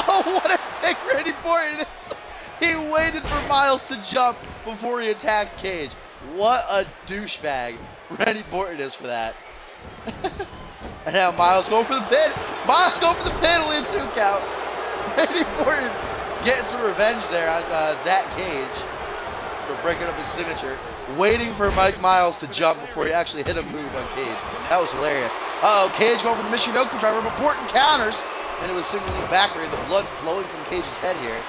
Oh, what a dick Randy Orton is. He waited for Miles to jump before he attacked Cage. What a douchebag Randy Orton is for that. And now Miles going for the pin. Miles going for the pin, only a 2 count. Randy Orton getting some revenge there on Zach Cage for breaking up his signature, waiting for Mike Miles to jump before he actually hit a move on Cage. That was hilarious. Uh-oh, Cage going for the Michinoku driver, but Orton counters, and it was signaling back here, the blood flowing from Cage's head here.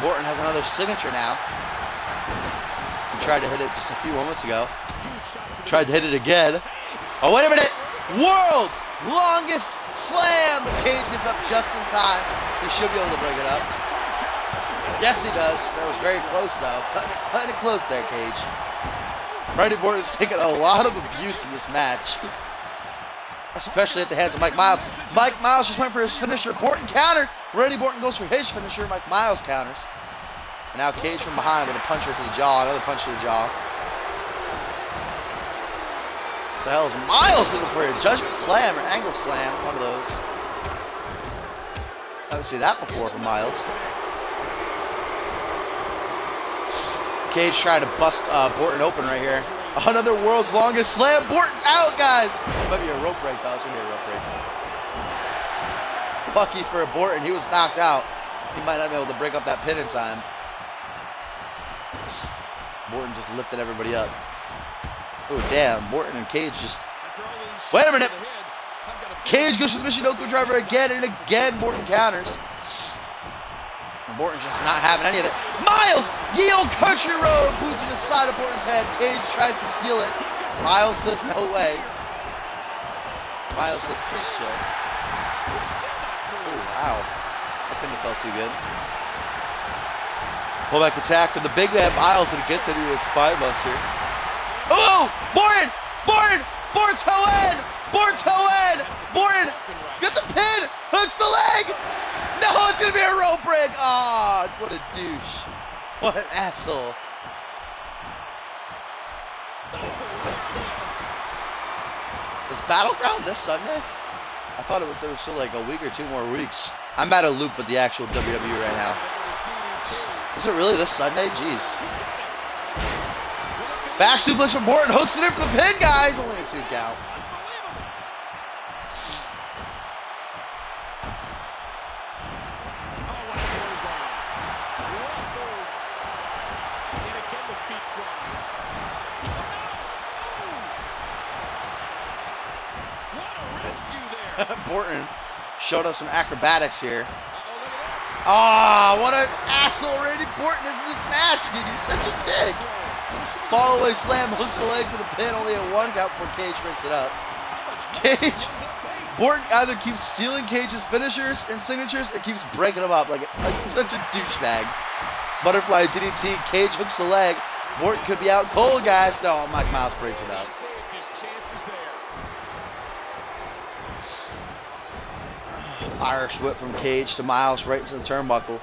Orton has another signature now. Tried to hit it just a few moments ago. Tried to hit it again. Oh, wait a minute. World's longest slam. Cage gets up just in time. He should be able to break it up. Yes, he does. That was very close, though. Cutting it close there, Cage. Randy Orton's taking a lot of abuse in this match, especially at the hands of Mike Miles. Mike Miles just went for his finisher. Orton counter. Randy Orton goes for his finisher. Mike Miles counters. And now Cage from behind with a puncher to the jaw. Another punch to the jaw. What the hell is Miles looking for? A judgment slam or angle slam? One of those. Haven't seen that before from Miles. Cage trying to bust Orton open right here. Another world's longest slam. Orton's out, guys. Might be a rope break, though. It's going to be a rope break. Lucky for Orton, he was knocked out. He might not be able to break up that pin in time. Orton just lifted everybody up. Oh, damn. Orton and Cage just... Wait a minute. Cage goes for the Michinoku driver again and again. Orton counters. And Orton's just not having any of it. Miles! Yale Country Road! Boots to the side of Orton's head. Cage tries to steal it. Miles says no way. Miles says, please chill. Wow. That couldn't have felt too good. Pullback attack from the big man Miles, and gets into a spine buster. Oh! Borton! Borton! Borton toe in! Borton toe in! Borton! Get the pin! Hooks the leg! No, it's gonna be a rope break! Ah, oh, what a douche. What an asshole. Is Battleground this Sunday? I thought there was still like a week or 2 more weeks. I'm out of loop with the actual WWE right now. Is it really this Sunday? Jeez. Back suplex from Borton. Hooks it in for the pin, guys. Only a 2 count. Borton showed us some acrobatics here. Ah, what an asshole Randy Borton is in this match, dude. He's such a dick. Fall away slam, hooks the leg for the pin, only a 1 count before Cage breaks it up. Cage, Borton either keeps stealing Cage's finishers and signatures or keeps breaking them up like such a douchebag. Butterfly DDT, Cage hooks the leg. Borton could be out cold, guys. No, Mike Miles breaks it up. Irish whip from Cage to Miles right into the turnbuckle.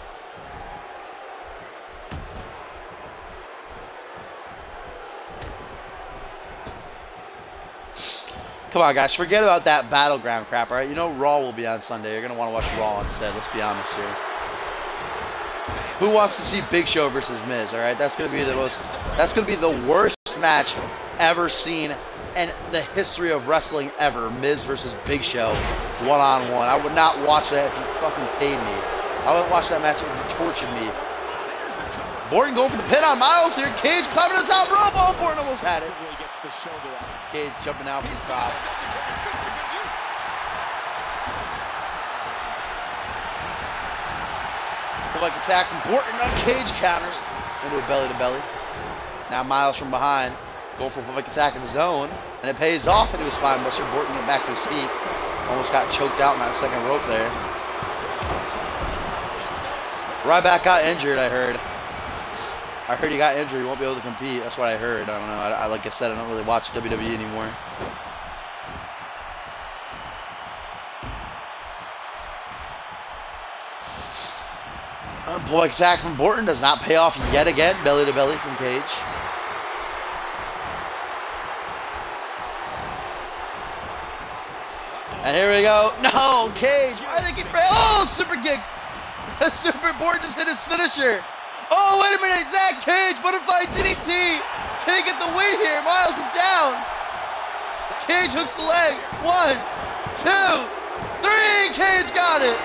Come on, guys. Forget about that Battleground crap, all right? You know Raw will be on Sunday. You're going to want to watch Raw instead. Let's be honest here. Who wants to see Big Show versus Miz, all right? That's going to be the worst match ever seen in the history of wrestling ever. Miz versus Big Show, one-on-one. I would not watch that if you fucking paid me. I wouldn't watch that match if you tortured me. Borton going for the pin on Miles here. Cage climbing the top rope. Oh, Borton almost had it. Cage jumping out from the top. Like attack from Borton on Cage counters into a belly-to-belly. Now Miles from behind. Going for a public attack in the zone, and it pays off into a spine buster. Borton get back to his feet. Almost got choked out in that second rope there. Ryback got injured, I heard. I heard he got injured. He won't be able to compete. That's what I heard. I don't know. Like I said, I don't really watch WWE anymore. Pullback attack from Borton does not pay off yet again. Belly to belly from Cage. And here we go. No, Cage. Why they keep? Oh, super kick. Super Borton just hit his finisher. Oh, wait a minute. Zach Cage, butterfly DDT. Can't get the win here. Miles is down. Cage hooks the leg. 1, 2, 3. Cage got it.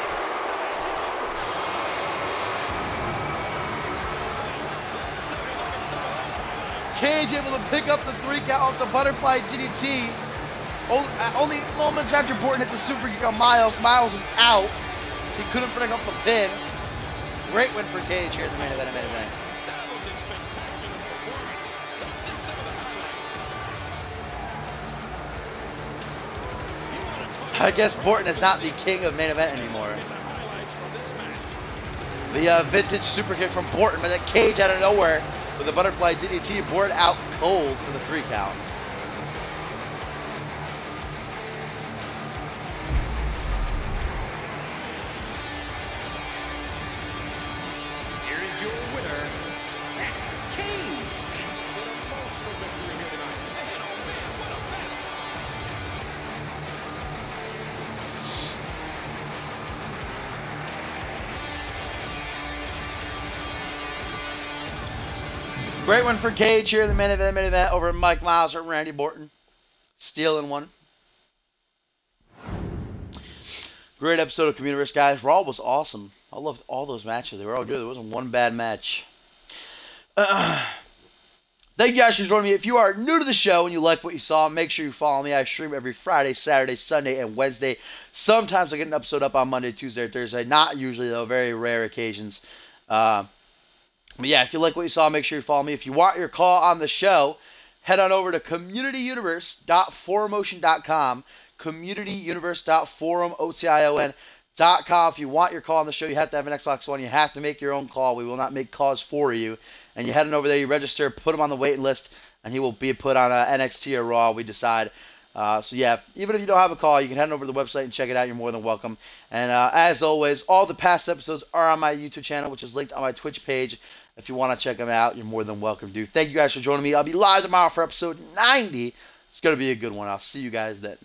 Cage able to pick up the 3 count off the butterfly DDT. Only moments after Borton hit the super kick on Miles. Miles was out. He couldn't bring up the pin. Great win for Cage here in the main event. That was a spectacular performance. Let's see some of the highlights. I guess Borton is not the king of main event anymore. The vintage super kick from Borton, but then Cage out of nowhere with a butterfly DDT. Borton out cold for the 3 count. Here is your winner, Cage. An emotional victory here tonight. And oh man, what a match. Great one for Cage here in the main event over Mike Miles or Randy Borton. Stealing one. Great episode of Communiverse, guys. Raw was awesome. I loved all those matches. They were all good. There wasn't one bad match. Thank you guys for joining me. If you are new to the show and you like what you saw, make sure you follow me. I stream every Friday, Saturday, Sunday, and Wednesday. Sometimes I get an episode up on Monday, Tuesday, or Thursday. Not usually, though. Very rare occasions. But yeah, if you like what you saw, make sure you follow me. If you want your call on the show, head on over to communityuniverse.forumotion.com. communityuniverse.forumotion.com. If you want your call on the show, you have to have an Xbox One. You have to make your own call. We will not make calls for you. And you head on over there, you register, put him on the waiting list, and he will be put on NXT or Raw, we decide. So yeah, even if you don't have a call, you can head over to the website and check it out. You're more than welcome. And as always, all the past episodes are on my YouTube channel, which is linked on my Twitch page. If you want to check them out, you're more than welcome to. Thank you guys for joining me. I'll be live tomorrow for episode 90. It's going to be a good one. I'll see you guys then.